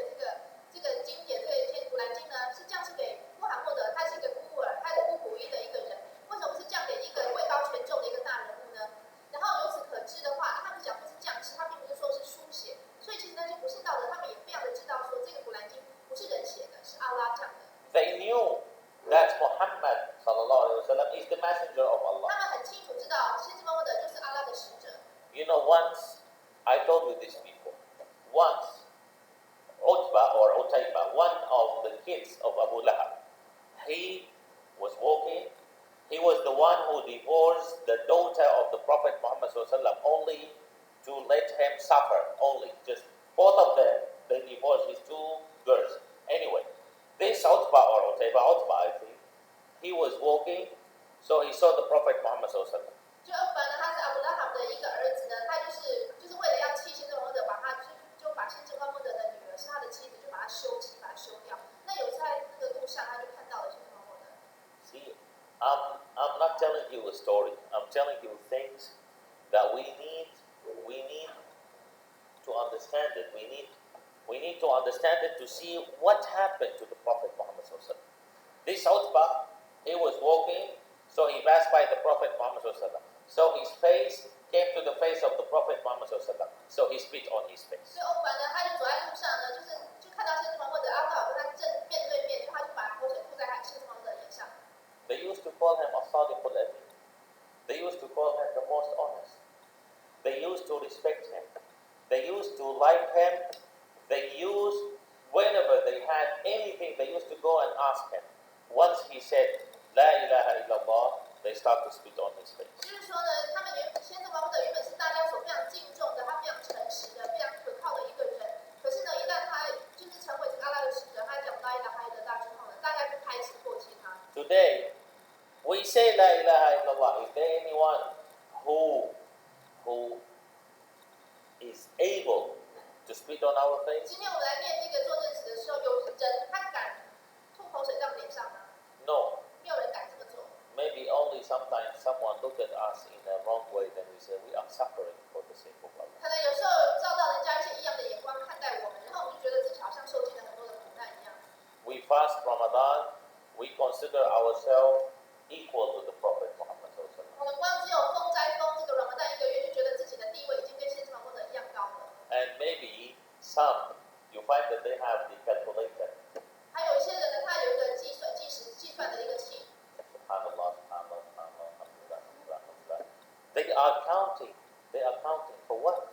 这个经典，这个《古兰经》呢，是降世给穆罕默德，他是一个孤儿，他是孤苦无依的一个人，为什么不是降给一个位高权重的一个大人物呢？然后由此可知的话，他们讲不是降世，他并不是说是书写，所以其实那些不信道的，他们也非常的知道说，这个《古兰经》不是人写的，是阿拉降的。
They knew that Muhammad sallallahu alaihi wasallam is the messenger of Allah.
他们很清楚知道，先知穆罕默德就是阿拉的使者。
You know, once I told you this before. Once Utbah or Utayba, one of the kids of Abu Lahab, he was walking. He was the one who divorced the daughter of the Prophet Muhammad sallallahu only to let him suffer. Only, just both of them, they divorced his two girls. Anyway, this Utbah or Utbah, I think, he was walking, so he saw the Prophet Muhammad sallallahu.
就厄巴呢，他是阿布拉罕的一个儿子呢，他就是为了要气先知穆罕默德，就把先知穆罕默德的女儿是他的妻子，就把她休妻，把她休掉。那有在那个路上，他就看到了先知穆罕默德。
See, I'm not telling you a story. I'm telling you things that we need to understand it. We need to understand it to see what happened to the Prophet Muhammad sallallahu alaihi wasallam. This Utbah, he was walking, so he passed by the Prophet Muhammad sallallahu alaihi wasallam. So his face came to the face of the Prophet Muhammad sallallahu alaihi wasallam. So he spit on his face.
所以厄巴呢，他就走在路上呢，就看到先知穆罕默德，阿布拉罕跟他正面对面，他就把口水吐在他先知穆罕默德脸上。
They used to call him As-Sadiq al-Amin. They used to call him the most honest. They used to respect him. They used to like him. They used, whenever they had anything, they used to go and ask him. Once he said, La ilaha illallah, they start to spit on his face.
就是说呢，他们先知穆罕默德原本是大家所非常敬重的，他非常诚实的、非常可靠的一个人。可是呢，一旦他就是成为这个阿拉的使者，他讲拉伊拉哈伊的大之后呢，大家就开始唾弃他。
Today, we say La ilaha illallah. Is there anyone who is able to spit on our face?
今天我们来念这个作证词的时候，有人他敢吐口水在我们脸上吗？
No.
没有人敢这么做。
Maybe only sometimes someone look at us in a wrong way, then we say we are suffering for the sake of Allah.
可能有时候照到人家一些异样的眼光看待我们，然后我们就觉得自己好像受尽了很多的苦难一样。
We fast Ramadan, we consider ourselves equal to the Prophet Muhammad sallallahu alaihi wasallam.
我们光只有封斋封这个罗马旦1个月，就觉得自己的地位已经跟先知穆罕默德一样高了。
And maybe some, you find that they have the calculator.
还有一些人呢，他有一个计算的一个器。
Subhanallah, subhanallah, subhanallah, alhamdulillah, alhamdulillah. They are counting. They are counting for what?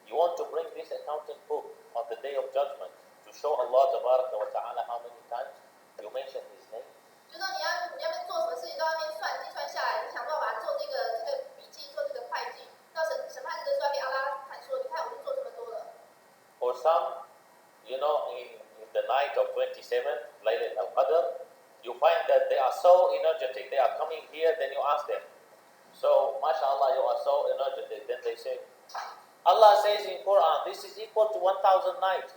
You want to bring this accounting book on the day of judgment to show Allah Tabaraka wa Ta'ala how many times you mention His name?
就说你要做什么事情都要边计算下来，你想办法做这个笔记，做这个会计，到审判日的时候给阿拉看说，你看我已经做这么多了。
For some, you know, in the night of 27th, Laylat al-Qadr, you find that they are so energetic. They are coming here, then you ask them, mashallah, you are so energetic. Then they say, Allah says in Quran, this is equal to 1,000 nights,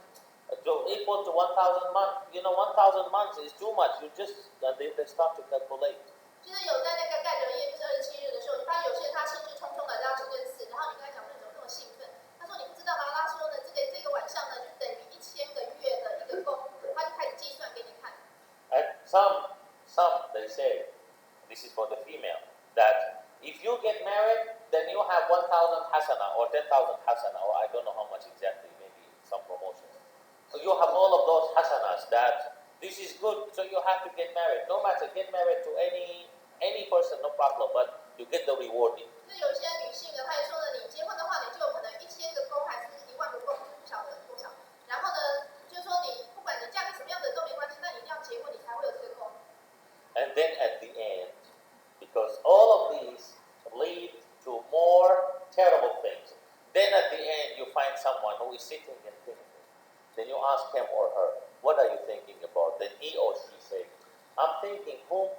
equal to 1,000 months. 1,000 months is too much. They start to calculate.
就是有在那个盖德夜，就是27日的时候，你发现有些人他兴致冲冲的要这件事，然后你跟他讲说你怎么那么兴奋？他说你不知道吗？他说呢，这个晚上呢，就等于1000个月的一个功，他就开始计算给你看。
And some they say, this is for the female, that if you get married, then you have 1,000 hasana or 10,000 hasana, or I don't know how much exactly, maybe some promotions. So you have all of those hasanas that this is good, so you have to get married. No matter, get married to any person, no problem, but you get the rewarding.
就有些女性呢，她也说呢，你结婚的话，你就有可能1000个功还是1万个功，就是不晓得多少。然后呢，就是说你不管你嫁给什么样的人都没关系，那你一定要结婚，你才会有这个功。
And then at the end, because all of these lead to more terrible things, then at the end you find someone who is sitting and thinking. Then you ask him or her, what are you thinking about? Then he or she says, I'm thinking, whom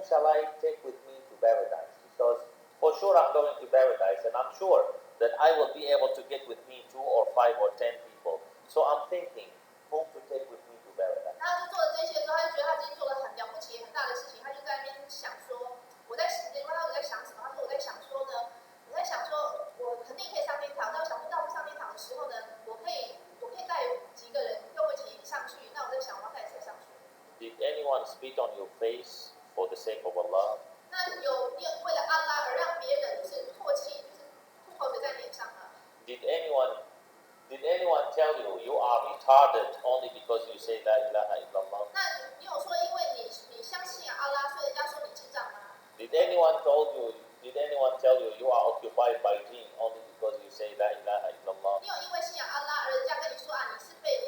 shall I take with me to paradise? Because for sure I'm going to paradise, and I'm sure that I will be able to get with me 2 or 5 or 10 people. So I'm thinking, whom to take with me to paradise?
他就做了这些之后，他就觉得他自己做了很了不起、很大的事情，他就在那边想说，我在想什么？他说我在想说呢，我肯定可以上天堂。但我想不到上天堂的时候呢，我可以带几个人跟我一起上去。那我在想，我要带谁上去？
Did anyone spit on your face for the sake of Allah?
那有为了安拉而让别人就是唾弃，就是吐口水在脸上吗？
Did anyone tell you you are retarded only because you say La ilaha illallah?
那你有说因为你相信阿拉，所以人家说你智障吗？
Did anyone tell you you are occupied by jinn only because you say La ilaha illallah?
你有因为信仰阿拉而人家跟你说啊，你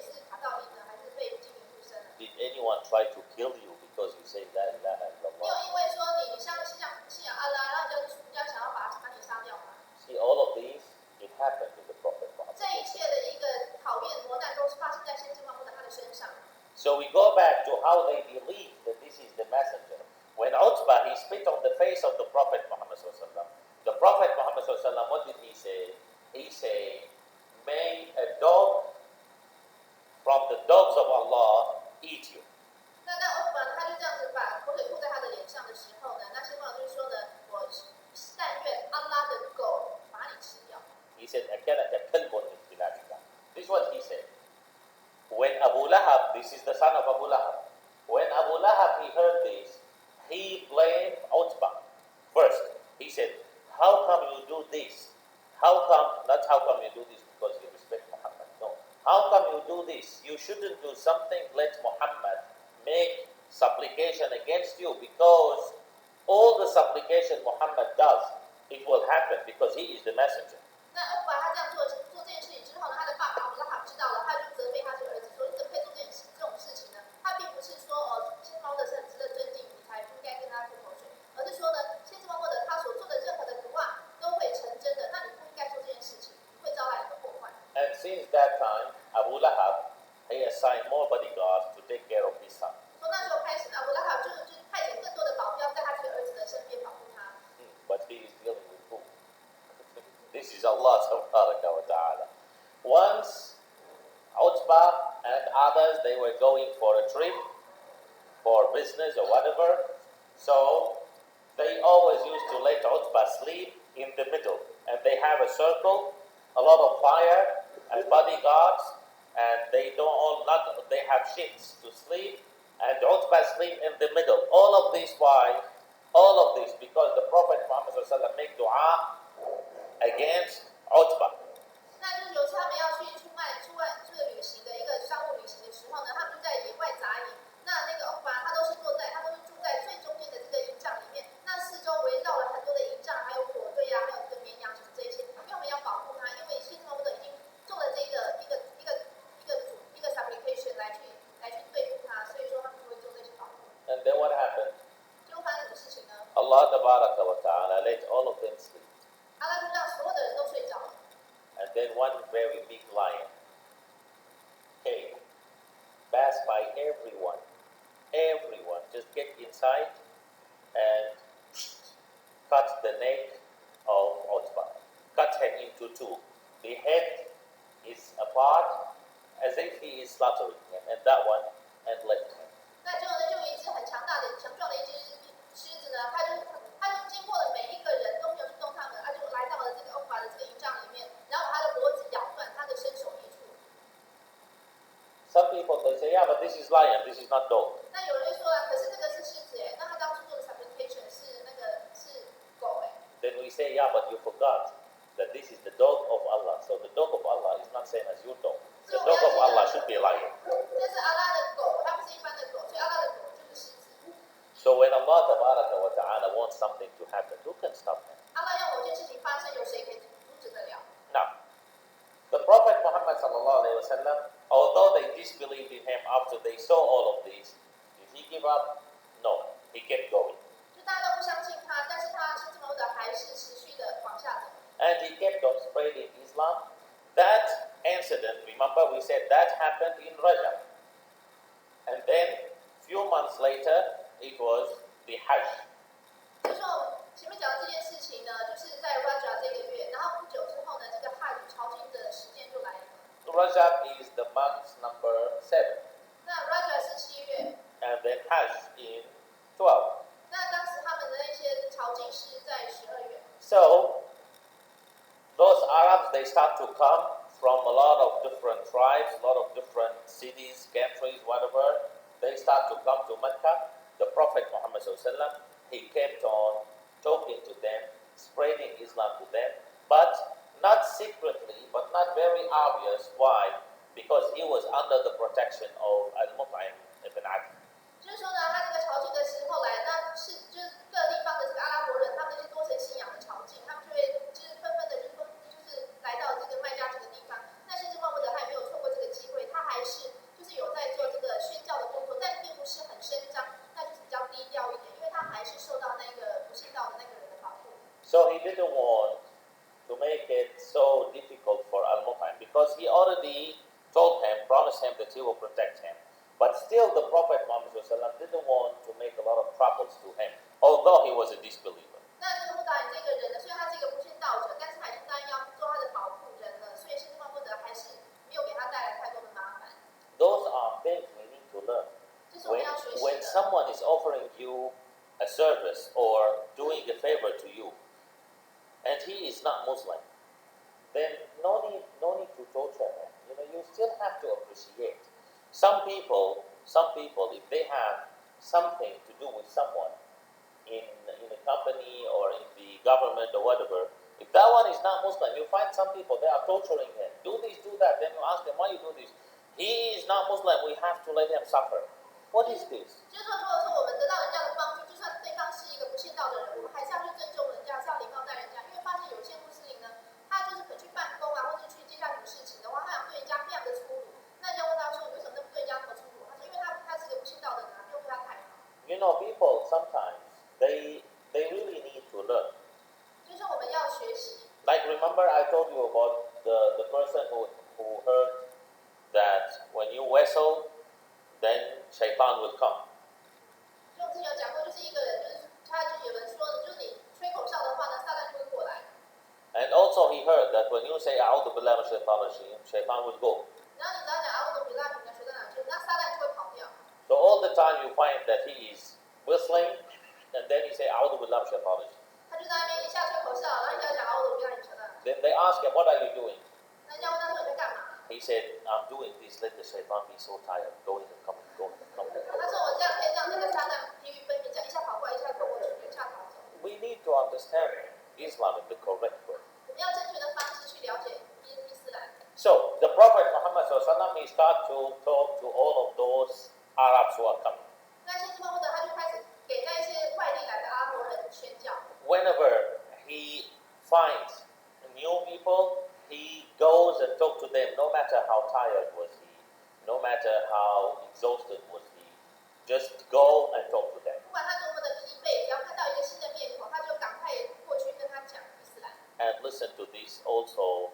是卡到阴呢，还是被精灵附身了？
Did anyone try to kill you because you say La ilaha
你有
illallah?
因为说你信仰阿拉，然后人家想要把你杀掉吗？
See, all of these, it happened to the Prophet Muhammad.
这一切的一个考验磨难都是发生在先知穆罕默德他的身上。
So we go back to how they believe that this is the messenger. When Utbah, he spit on the face of the Prophet Muhammad sallallahu. The Prophet Muhammad sallallahu, what did he say? He said, may a dog from the dogs of Allah eat you.
那欧巴他就这样子把口水吐在他的脸上的时候呢，那先知穆罕默德就说呢，我但愿安拉的狗把你吃掉。
He said, أكلك كلب من كلابك. This is what he said. When Abu Lahab, this is the son of Abu Lahab. When Abu Lahab, he heard this, he blamed Utbah. First, he said, how come you do this? Not how come you do this because you respect Muhammad. No. How come you do this? You shouldn't do something, let Muhammad make supplication against you, because all the supplication Muhammad does, it will happen because he is the messenger.
那欧巴他这样做这件事情之后呢，他的爸爸阿布拉罕知道了，他就责备他这个儿子说：“你怎么可以做这种事情呢？”他并不是说先知穆罕默德是很值得尊敬，你才不应该跟他吐口水，而是说呢，先知穆罕默德他所做的任何的图案都会成真的，那你不应该做这件事情，你会招来你的祸患。
And since that time, Abu Lahab, he assigned more bodyguards to take care of his son.
从那时候开始，阿布拉罕就派遣更多的保镖在他这个儿子的身边保护他。
But he is dealing with who? This is Allah subhanahu wa ta'ala. Once Utbah and others, they were going for a trip, for business or whatever. So they always used to let Utbah sleep in the middle. And they have a circle, a lot of fire and bodyguards, and they have shifts to sleep, and Utbah sleep in the middle. All of this because the Prophet Muhammad make dua against Utbah.
那就是有次他们要去出外旅行的一个商务旅行的时候呢，他们就在野外扎营。那个欧巴他都是住在最中间的这个营帐里面，那四周围绕了很多的营帐，还有火堆啊，还有这个绵羊什么这一些，因为我们要保护他，因为先知穆罕默德已经做了这个一个 supplication 来去对付他，所以说他们就会做这些保护。
And then what happened?
结果发生什么事情呢？
Allah tabaraka wa ta'ala let all of them sleep.
阿拉就让所有的人都睡着了。
And then one very big lion came, passed by everyone, just get inside and cut the neck to, the head is apart as if he is slaughtering him, and that one and left him.
那结果呢，就有一只很强壮的一只狮子呢，它就经过了每一个人都没有去动它们，它就来到了这个欧法的这个营帐里面，然后把它的脖子咬断，它的身首异处。
Some people they say, yeah, but this is lion, this is not dog.
那有人会说啊，可是这个是狮子哎，那他当初做的 supplication 是狗哎。
Then we say, yeah, but you forgot that this is the dog of Allah. So the dog of Allah is not same as your dog. The dog of Allah should be a lion.
这是阿拉的狗，它不是一般的狗，所以阿拉的狗就是狮子。
So when Allah Tabaraka wa Ta'ala wants something to happen, who can stop him?
阿拉要某件事情发生，有谁可以阻止得了？
Now, the Prophet Muhammad sallallahu alaihi wasallam, although they disbelieved in him after they saw all of this, did he give up? No, he kept going.
就大家都不相信他，但是他先知穆罕默德还是持续的往下走。
And he kept on spreading Islam. That incident, remember we said that happened in Rajab. And then, few months later, it was the Hajj.
就说我们前面讲的这件事情呢，就是在 Rajab 这个月，然后不久之后呢，这个 Hajj 朝觐的时间就来了。
Rajab is the month number 7.
那 Rajab 是7月。
And then Hajj in 12.
那当时他们的那些朝觐是在12月。
So, those Arabs, they start to come from a lot of different tribes, a lot of different cities, countries, whatever. They start to come to Mecca. The Prophet Muhammad sallallahu he kept on talking to them, spreading Islam to them, but not secretly, but not very obvious. Why? Because he was under the protection of Al-Mut'im ibn Adi.
就是说呢，他这个朝觐的时候来，那是就是各地方的这个阿拉伯人，他们那些多神信仰的朝觐，他们就会就是纷纷的就是来到这个麦加这个地方。那甚至穆罕默德他也没有错过这个机会，他还是就是有在做这个宣教的工作，但并不是很声张，那就是比较低调一点，因为他还是受到那个不信道的那个人的保护。
So he didn't want to make it so difficult for Al-Mut'im because he already told him, promised him that he will protect him. But still the Prophet Muhammad didn't want to make a lot of troubles to him, although he was a disbeliever.
那这个穆达这个人呢，虽然他是一个不信道者，但是他已经答应要做他的保护人了，所以先知穆罕默德还是没有给他带来太多的麻烦。
Those are things we need to learn.
这是我们要学习的。
When someone is offering you a service or doing a favor to you, and he is not Muslim, then no need to torture him. You still have to appreciate. Some people, if they have something to do with someone in a company or in the government or whatever, if that one is not Muslim, you find some people they are torturing him. Do this, do that. Then you ask them why you do this. He is not Muslim. We have to let him suffer. What is this?
就是说，如果说我们得到人家的帮助，就算对方是一个不信道的人，我们还是要去尊重人家，还是要礼貌待人家。因为发现有些穆斯林呢，他就是可能去办公啊，或者去接下什么事情的话，他想对人家非常的粗鲁。那人家问他说：“你为什么那么对人家那么粗鲁？”他说：“因为他是个不信道的人啊，没有对他太好。”
People sometimes they really need to learn.
就是说我们要学习。
Like remember I told you about the person who heard that when you whistle, then Shaitan will come.
就我之前有讲过，就是一个人，就是他就有人说的，就是你吹口哨的话呢，撒旦就会过来。
And also he heard that when you say A'udhu billahi minash shaitanir rajim, Shaitan will go.
然后你只要讲阿乌多比拉米的学到哪去，那撒旦就会跑掉。
So all the time you find that he is whistling, and then he say A'udhu billahi minash shaitanir rajim.
他就在那边一下吹口哨，然后一下讲阿乌多比拉米学到哪。
Then they ask him, what are you doing?
那人家问他说你在干嘛？
He said, I'm doing this, let the Shaitan be so tired, going and coming, going and coming.
他说我这样可以让这个撒旦疲于奔命，这样一下跑过来，一下走过去，一下跑走。
We need to understand Islam in the correct way.
我们要正确的方式去了解伊斯兰。
So the Prophet Muhammad he started to talk to all of those Arabs who are coming.
那先知穆罕默德他就开始给那些外地来的阿拉伯人宣教。
Whenever he finds new people, he goes and talks to them, no matter how tired was he, no matter how exhausted was he, just go and talk to them.
不管他多么的疲惫，只要看到一个新的面孔，他就赶快过去跟他讲伊斯兰。
And listen to this also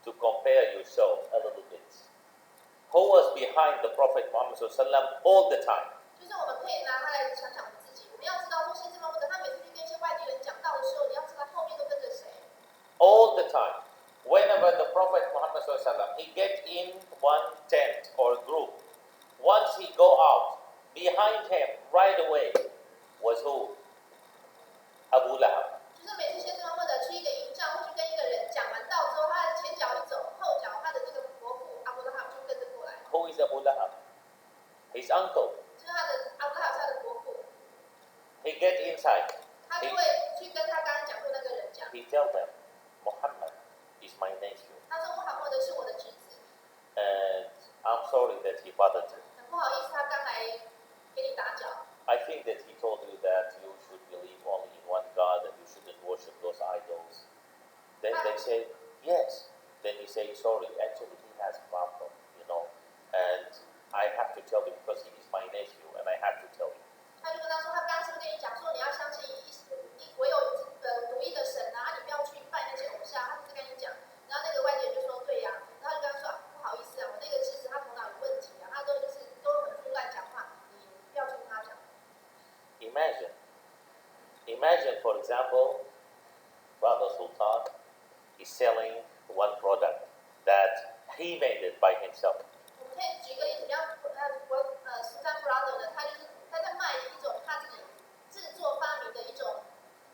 to compare yourself a little bit. Who was behind the Prophet Muhammad all the time?
就是我们可以拿它来想想我们自己。我们要知道说，先知穆罕默德他每次去跟一些外地人讲道的时候，你要知道后面都跟着谁。
All the time. Behind him, right away, was who? Abu Lahab.
就是每次先知穆罕默德去一个营帐，或去跟一个人讲完道之后，他的前脚一走，后脚他的这个伯父阿伯拉罕就跟着过来。
Who is Abu Lahab? His uncle.
就是他的阿伯拉罕是他的伯父。
He get inside.
他就会去跟他刚刚讲过那个人讲。
He tell them, Muhammad is my nephew.
他说穆罕默德是我的侄子。
And I'm sorry that he bothered you.
很不好意思，他刚来给你打搅。
I think that he told you that you should believe only in one God and you shouldn't worship those idols. Then they say, yes. Then he say, sorry, actually he has a problem, and I have to tell you because he is my nephew and I have to tell you.
他就跟他说，他刚是不是跟你讲说，你要相信唯有独一的神啊，你不要去拜那些偶像。他就是跟你讲，然后那个外地人就说，对呀、然后就跟他说，不好意思啊，我那个侄子他头脑有问题啊，他都很胡乱讲话，你不要听他讲。
Imagine, for example, Brother Sultan is selling one product that he made it by himself.
我们可以举个例子，比方Sultan Brother 呢，他在卖一种他自己制作发明的一种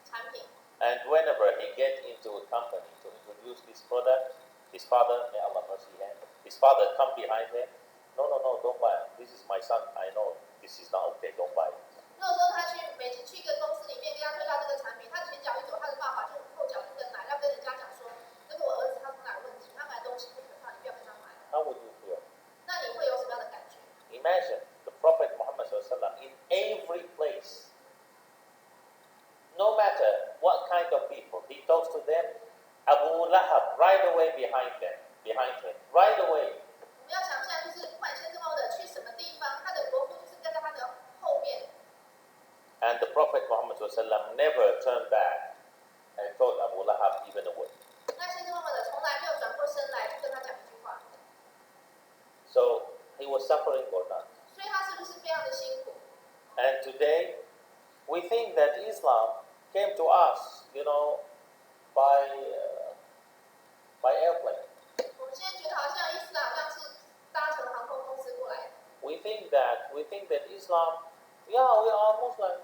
产品。
And whenever he gets into a company to introduce this product, his father, may Allah mercy him, his father come behind him. No, don't buy it. This is my son. I know this is not okay. Don't buy it.
如果说他每次去一个公司里面跟他推销这个产品，他前脚一走，他的爸爸就后脚就跟来，要跟人家讲说，这个我儿子他头脑有问题，他买东西不可靠，你不要跟他买。
How would you feel?
那你会有什么样的感觉？
Imagine the Prophet Muhammad SAW in every place. No matter what kind of people, he talks to them. Abu Lahab right away behind him, right away.
我们要想象，就是不管先知穆罕默德去什么地方，他的伯父就是跟在他的后面。
And the Prophet Muhammad SAW never turned back and told Abu Lahab even a word.
那先知穆罕默德从来没有转过身来去跟他讲一句话。
So he was suffering or not?
所以他是不是非常的辛苦？
And today, we think that Islam came to us, by airplane.
我们现在觉得好像伊斯兰好像是搭乘航空公司过来的。
We think that Islam, yeah, we are Muslim,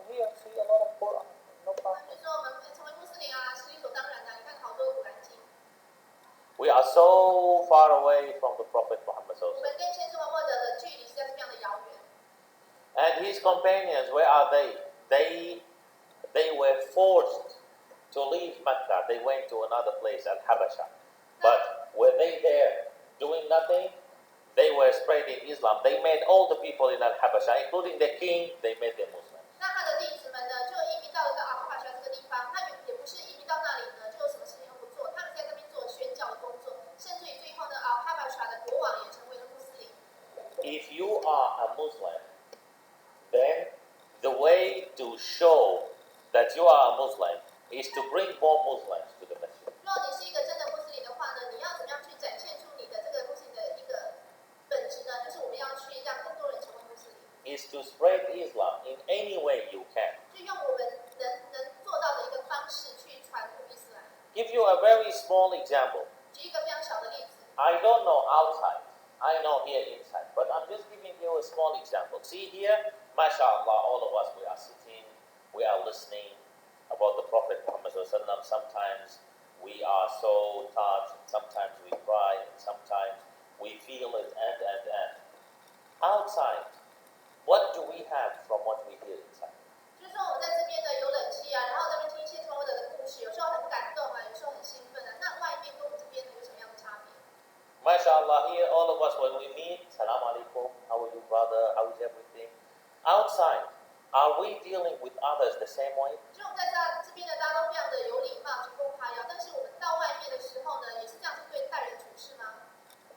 we see a lot of Quran, no
就
problem.
说我们成为穆斯林啊，是理所当然的。你看好多古兰经。
We are so far away from the Prophet Muhammad
我
SAW.
们跟先知穆罕默德的距离实在是非常的遥远。
And his companions, where are they? They were forced to leave Mecca. They went to another place, Al-Habasha. But were they there doing nothing? They were spreading Islam. They made all the people in Al-Habasha, including the king, they made them Muslims.
那他的弟子们呢，就移民到了阿哈巴这个地方。他们也不是移民到那里呢，就什么事情都不做。他们在那边做宣教的工作，甚至于最后呢，阿哈巴的国王也成为了穆斯林。
If you are a Muslim, then the way to show that you are a Muslim is to bring more Muslims to the masjid.
如果你是一个真的穆斯林的话呢，你要怎么样去展现出你的这个穆斯林的一个本质呢？就是我们要去让更多人成为穆斯林。
Is to spread Islam in any way you can.
就用我们能做到的一个方式去传播伊斯兰。
Give you a very small example.
举一个非常小的例子。
I don't know outside. I know here inside. But I'm just giving you a small example. See here, mashallah, all of us, we are sitting, we are listening about the Prophet Muhammad SAW. Sometimes we are so touched, sometimes we cry, and sometimes we feel it, and. Outside, what do we have from what we hear inside?
就是说我们在这边呢有冷气啊，然后在那边听一些穆罕默德的故事，有时候很感动啊，有时候很兴奋啊。那外面跟我们这边呢有什么样的差别？
MashaAllah, here all of us when we meet, Salam alaikum, how are you brother, how is everything? Outside, are we dealing with others the same way?
就我们在这边呢，大家都非常的有礼貌，鞠躬哈腰。但是我们到外面的时候呢，也是这样子对待人处事吗？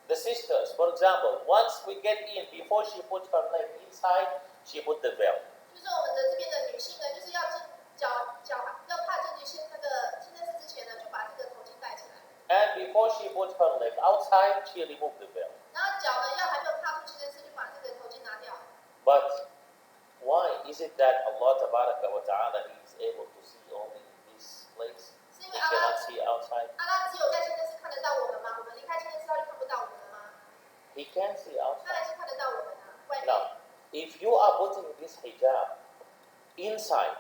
The sisters, for example, once we get in, before she puts her leg inside, she put the veil.
就是我们的这边的女性呢，就是要要踏进去那个清真寺之前呢，就把这个头巾戴起来。
And before she puts her leg outside, she removed the veil.
然后脚呢，要还没有踏出清真寺，就把这个头巾拿掉。
But why is it that Allah Tabaraka wa Ta'ala is able to see only in this place?
是因
He
为
cannot see outside.
阿拉只有在清真寺看得到我们吗？我们离开清真寺他就看不到我们了吗？
He can see
他
outside.
还是看得到我们啊，外面。
Now, if you are putting this hijab inside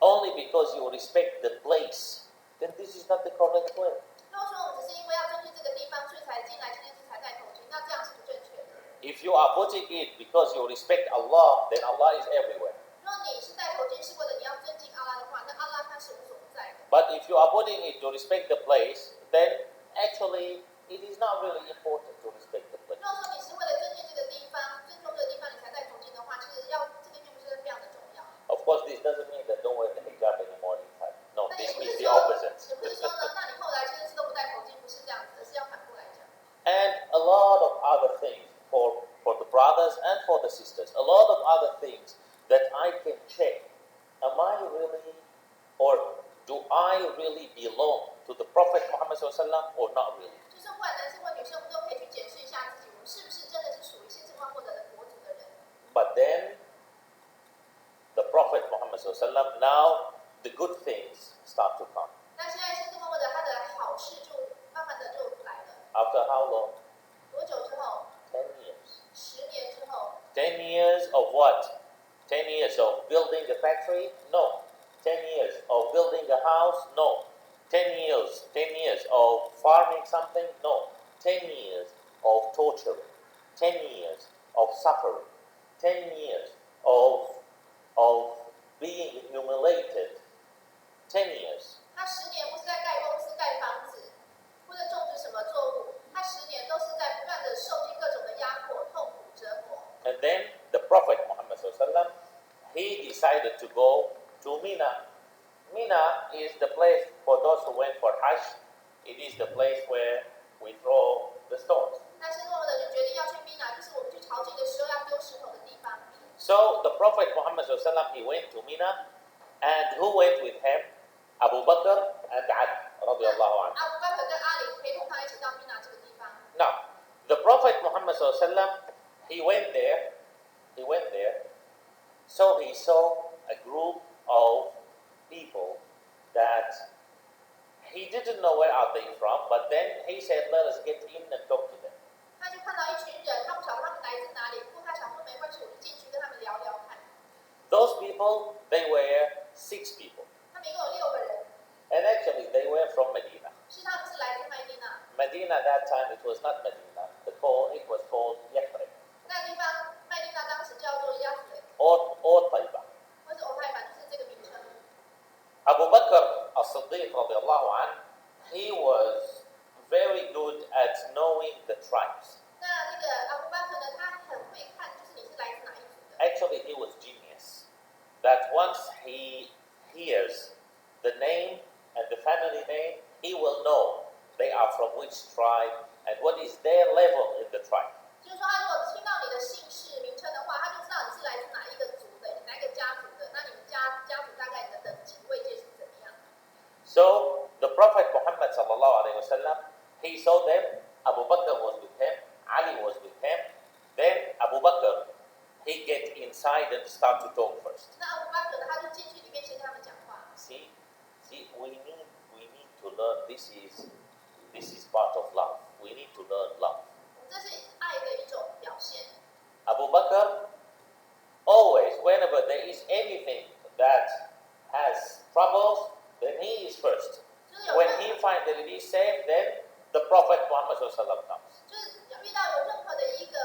only because you respect the place, then this is not the correct way.
如果说我们只是因为要尊敬这个地方，所以才进来这件事才戴头巾，那这样是不正确的。
If you are putting it because you respect Allah, then Allah is everywhere.
如果你是戴头巾是为了你要尊敬阿拉的话，那阿拉他是无所不在的。
But if you are putting it to respect the place, then actually it is not really important to respect the place.
如果说你是为了尊敬这个地方、尊重这个地方，你才戴头巾的话，其实要这个并不是非常的重要。
Of course, this doesn't mean that don't wear the hijab anymore inside. No,
那也
this
不
means
是
the
说，
opposite.
也不是说呢，那你后来这件事都不戴头巾，不是这样子，而是要反过来讲。
And a lot of other things for the brothers and for the sisters. A lot of other things that I can check. Am I really, or do I really belong to the Prophet Muhammad SAW or not really?
就是不管男生或女生，我们都可以去检视一下自己，我们是不是真的是属于先知穆罕默德的国族的人。
But then, the Prophet Muhammad SAW, now the good things start to come.
那现在先知穆罕默德他的好事就慢慢的就来了。
After how long?
多久之后
10 years.
？10年之后。
10 years of what? 10 years of building a factory? No. 10 years of building a house? No. 10 years of farming something? No. 10 years of torturing. 10 years of suffering. 10 years of being humiliated. 10 years.
他10年不是在盖公司、盖房子，或者种植什么作物，他10年都是在不断的受尽各种的压迫、痛苦、折磨。
And then the Prophet Muhammad SAW, he decided to go to Mina. Mina is the place for those who went for Hajj. It is the place where we throw the stones.
那先知穆罕默德就决定要去米娜，就是我们去朝觐的时候要丢石头的地方。
So the Prophet Muhammad SAW, he went to Mina, and who went with him? Abu Bakr and Ali radiallahu anhu.
阿布巴可跟阿里陪同他一起到米娜这个地方。
Now, the Prophet Muhammad SAW, he went there, so he saw a group of people that he didn't know where are they from, but then he said, let us get in and talk to them.
他就看到一群人，他不晓得他们来自哪里，不过他想说没关系，我就进去跟他们聊聊看。
Those people, they were 6 people.
他们一共有6个人，
And actually, they were from Medina.
是他们是来自麦地那。
Medina, at that time, it was not Medina. It was called Yathrib
那地方麦地那当时叫做亚弗雷，
or Taiba.
或是欧泰版，就是这个名称。
Abu Bakr as-Siddiq radiallahu anh, he was very good at knowing the tribes.
那个阿布巴克呢，他很会看，就是你是来自哪一族的。
Actually, he was genius. That once he hears the name and the family name, he will know they are from which tribe and what is their level in the tribe.
就是说，他如果听到你的姓氏名称的话，他就知道你是来自哪一个族的，哪一个家族的。那你们家族大概你的等级位阶是怎么样？
So the Prophet Muhammad sallallahu alaihi wasallam, he saw them. Abu Bakr was with him. Ali was with him. Then Abu Bakr, he get inside and start to talk first.
那阿布巴克呢，他就进去里面先跟他们讲话。
See, we need to learn. This is part of love. We need to learn love.
这是爱的一种表现。
Abu Bakr, always, whenever there is anything that has troubles, then he is first.
就是有
When
任
he finds that it is safe, then the Prophet Muhammad SAW comes.
就是遇到有任何的一个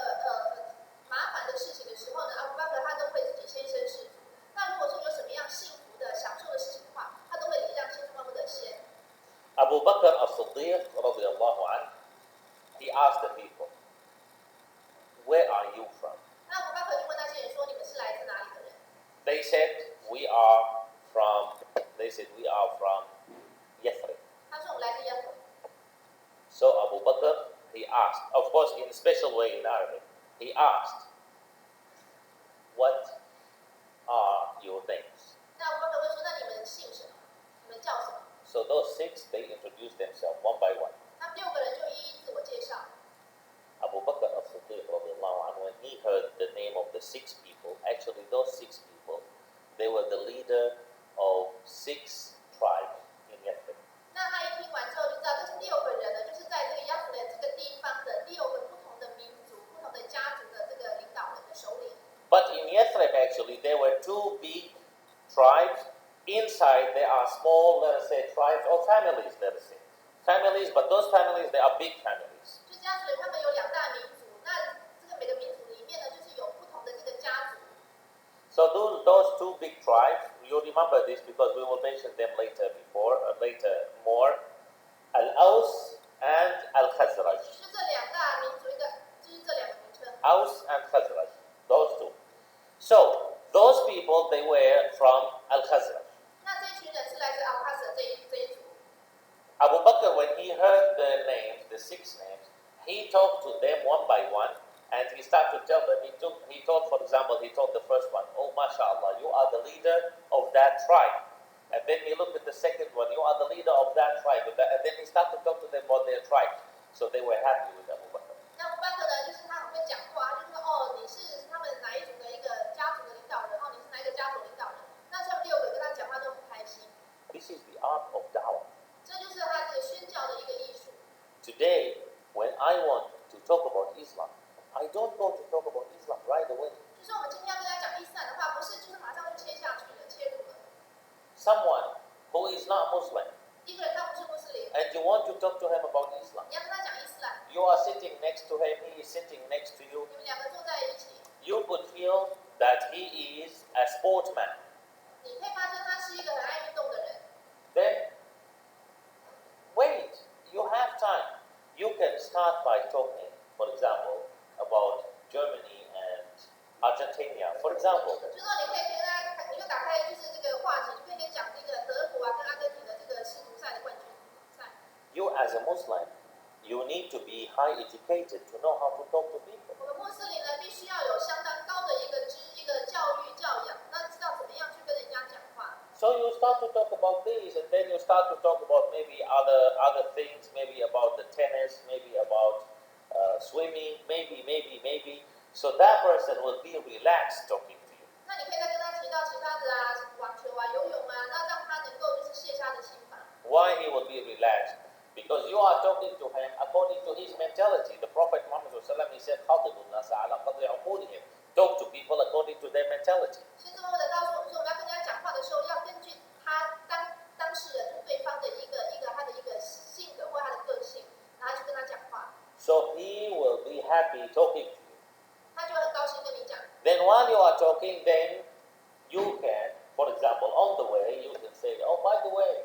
麻烦的事情的时候呢，阿布巴克他都会自己先身士卒。那如果说有什么样幸福的、享受的事情的话，他都会礼让先知穆罕默德先。
Abu Bakr as-Siddiq radiallahu anh, he asked the people, where are you from?
那阿布巴克就问那些人说：“你们是来自哪里的人
They said, we are from Yathrib.
他说：“我们来自耶和。
So Abu Bakr, he asked, of course in a special way in Arabic, he asked, what are your names?
那阿布巴克会说：“那你们姓什么？你们叫什么
So those 6, they introduced themselves one by one. ？”
他们6个人就一一自我介绍。
Abu Bakr as-Siddiq radiallahu anhu, when he heard the name of the 6 people, actually those 6 people, they were the leader of 6 tribes in Yathrib.
那他一听完之后就知道，这是6个人呢，就是在这个亚弗雷这个地方的6个不同的民族、不同的家族的这个领导人的首领。
But in Yathrib, Maghreb actually there were two big tribes. Inside there are small, let us say, tribes or families, let us say. Families, but those families, they are big families.
就加水他们有两大民族，那这个每个民族里面呢，就是有不同的这个家族。
So those two big tribes, you remember this because we will mention them later more. Al-Aus and Al-Khazraj.
是这两大民族一个，就是这两个名称。
Aus and Khazraj, those two. So those people, they were from Al-Khazraj.
那这一群人是来自阿帕斯这一族。
Abu Bakr, when he heard the names, the 6 names, he talked to them one by one, and he started to tell them. He told, for example, he told the first one, "Oh, mashallah, you are the leader of that tribe." And then he looked at the second one, "You are the leader of that tribe." And then he started to talk to them about their tribe. So they were happy with Abu Bakr.
那阿布巴克呢，就是他很会讲话，就是说哦，你是他们哪一族的一个家族的领导人，哦，你是哪一个家族领导人，那他们6个跟他讲话都很开心。
This is the art of da'wah.
这就是他这个宣教的一个艺术。
Today, when I want to talk about Islam, I don't go to talk about Islam right away.
就是我们今天要跟大家讲伊斯兰的话，不是就是马上就切下去了，切入了。
Someone who is not Muslim,
一个人他不是穆斯林，
and you want to talk to him about Islam.
你要跟他讲伊斯兰，
You are sitting next to him, he is sitting next to you.
你们两个坐在一起，
You could feel that he is a sportsman.
你可以发现他是一个很爱运动的人。
Then, wait, you have time. You can start by talking, for example, about Germany and Argentina, for example.
就是说你可以跟他，你就打开就是这个话题，就可以讲这个德国啊跟阿根廷的这个世足赛的冠军赛。
You as a Muslim, you need to be high educated to know how to talk to people.
我们穆斯林呢，必须要有相当高的一个教育教养，那知道怎么样去跟人家讲话。
So you start to talk about this, and then you start to talk about maybe other things, maybe about the tennis, maybe about swimming, maybe. So that person will be relaxed talking to you.
那你可以再跟他提到其他的啊，什么网球啊、游泳啊，那让他能够就是卸下的心防。
Why he will be relaxed? Because you are talking to him according to his mentality. The Prophet Muhammad ﷺ, he said, "خاطب الناس على قدر عقولهم." Talk to people according to their mentality.
先知默默的告诉我们说，我们要跟人家讲话的时候，要根据他当事人就对方的一个他的一个性格或他的个性，然后去跟他讲话，
So he will be happy talking to you.
他就会很高兴跟你讲。
Then while you are talking, then you can, for example, on the way, you can say, "Oh, by the way,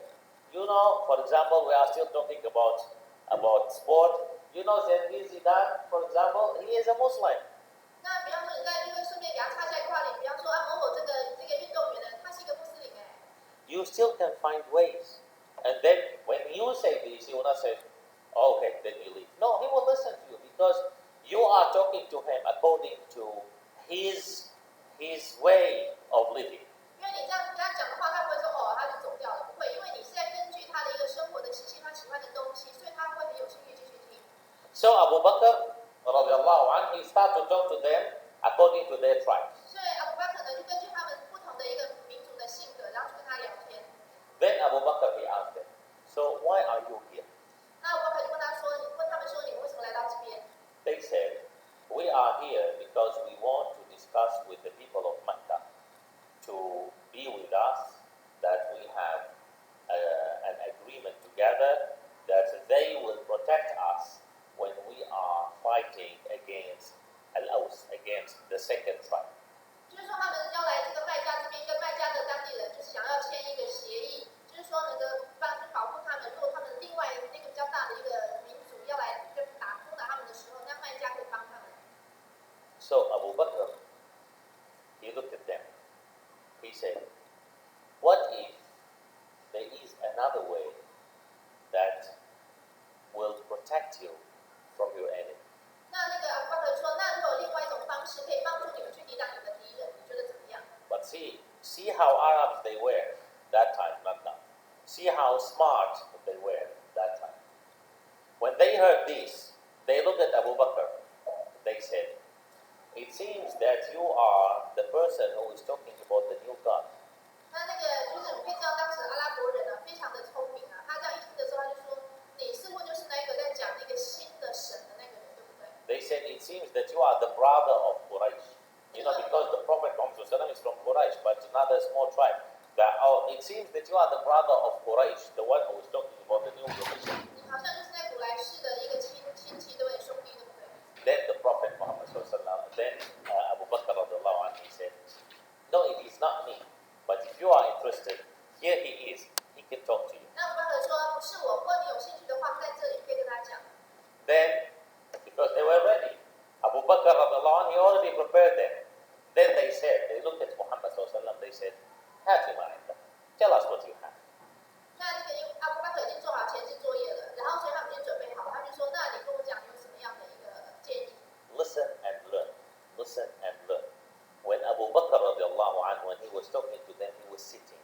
you know, for example, we are still talking about sport. You know Zinedine Zidane, for example, he is a Muslim."
那比方说，你在就会顺便给他插下一个话题，比方说啊，某某这个运动员呢，他是一个穆斯林哎。
You still can find ways. And then when you say this, he will not say, "Oh, okay, then you leave." No, he will listen to you because you are talking to him according to his way of living.
因为你这样跟他讲的话，他不会说哦，他就走掉了，不会，因为你是在根据他的一个生活的习性，他喜欢的东西，所以他会很有兴趣继续听。
So Abu Bakr, radiallahu anhu, he started to talk to them according to their tribes.
所以阿布巴克呢，就根据他们不同的一个民族的性格，然后去跟他聊天。
Then Abu Bakr, he asked them, "So why are you here?"
那阿布巴克就问他们说，你们为什么来到这边？
They said, "We are here because we want to discuss with the people of Mecca to be with us, that we have an agreement together that they will protect us when we are fighting against Al-Aus, against the second tribe."
就是说他们要来这个麦加这边，跟麦加的当地人就是想要签一个协议，就是说能够保护他们。如果他们另外那个比较大的一个民族要来攻打他们的时候，那麦加可以帮他们。
So Abu Bakr, he looked at them. He said, "What if there is another way that will protect you from your enemy?"
那个阿布巴克说，那如果有另外一种方式可以帮助你们去抵挡你的敌人，你觉得怎么样？
But see how Arabs they were that time, not now. See how smart they were that time. When they heard this, they looked at Abu Bakr. They said, "It seems that you are the person who is talking about the new God."
那个就是我们可以知道，当时阿拉伯人呢非常的聪明啊，他这样一听的时候，他就说，你似乎就是那个在讲那个新的神的那个人，对不对？
They said, "It seems that you are the brother of Quraysh." You know, because the Prophet Muhammad Quraysh, but another small tribe. That it seems that you are the brother of Quraysh, the one who was talking about the new religion.
你好像就是在古来世的一个亲戚，对不对？兄弟，对不对？
Then the Prophet Muhammad sallallahu then Abu Bakr radiallahu anhu, he said, "No, it is not me. But if you are interested, here he is. He can talk to you."
那阿布bakr说：“不是我，不过你有兴趣的话，在这里可以跟他讲。”
Then, because they were ready, Abu Bakr radiallahu anhu, he already prepared them. Then they said, they looked at Muhammad sallallahu they said, "Hati ma indak. Tell us what you have."
那这个阿布bakr已经做好前置作业了，然后所以他们已经准备好，他们就说：“那你跟我讲有什么样的一个建议？”
Listen and learn. Listen and learn. When Abu Bakr radiallahu anhu, when he was talking to them, he was sitting.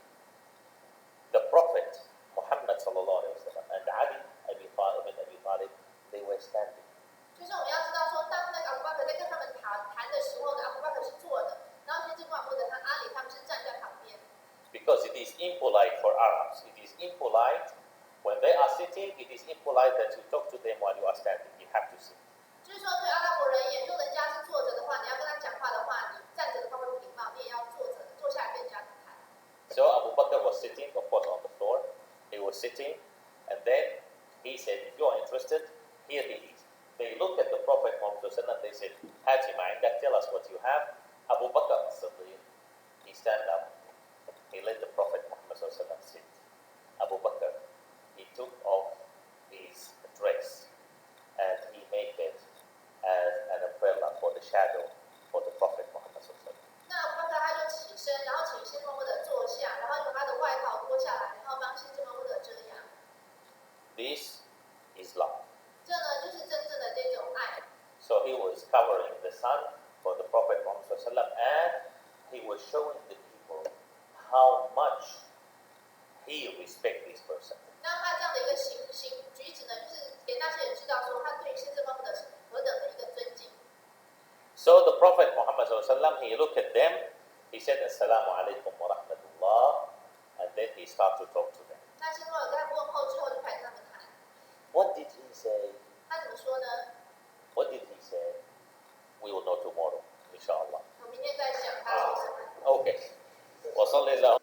The Prophet Muhammad sallallahu alaihi wasallam and Ali ibn Abi Talib, they were standing.
就是我们要知道说，当那个阿布bakr在跟他们谈的时候呢，阿布bakr是坐的，然后先知穆罕默德和阿里他们是站在旁边。
Because it is impolite for Arabs. It is impolite when they are sitting. It is impolite that you talk to them while you are standing. You have to sit.
就是说，对阿拉伯人言，如果人家是坐着的话，你要跟他讲话的话，你站着的话会不礼貌，你也要坐着，坐下来跟人家谈。
So Abu Bakr was sitting, of course, on the floor. He was sitting, and then he said, "If you are interested, here he is." They looked at the Prophet Muhammad. They said, "Hati ma indak, tell us what you have." Abu Bakr as-Siddiq, he stand up. He let the Prophet Muhammad sit. Abu Bakr, he took off his dress and he made it as an umbrella for the shadow for the Prophet Muhammad.
那阿布bakr他就起身，然后请先知穆罕默德坐下，然后把他的外套脱下来，然后帮先知穆罕默德遮阳。
This is love.
这呢，就是真正的这种爱。
So he was covering the sun for the Prophet Muhammad and he was showing the people how much he respects this person.
那他这样的一个举止呢，就是给那些人知道说，他对先知穆罕默德是何等的一个尊敬。
So the Prophet Muhammad he looked at them, he said, "Assalamu alaikum wa rahmatullah," and then he started to talk to them.
那先知穆罕默德跟他问候之后，就开始跟他们谈。
What did he say?
他怎么说呢？
What did he say? We will know tomorrow, inshallah.
我明天再想他说什么。
Okay. وصلى الله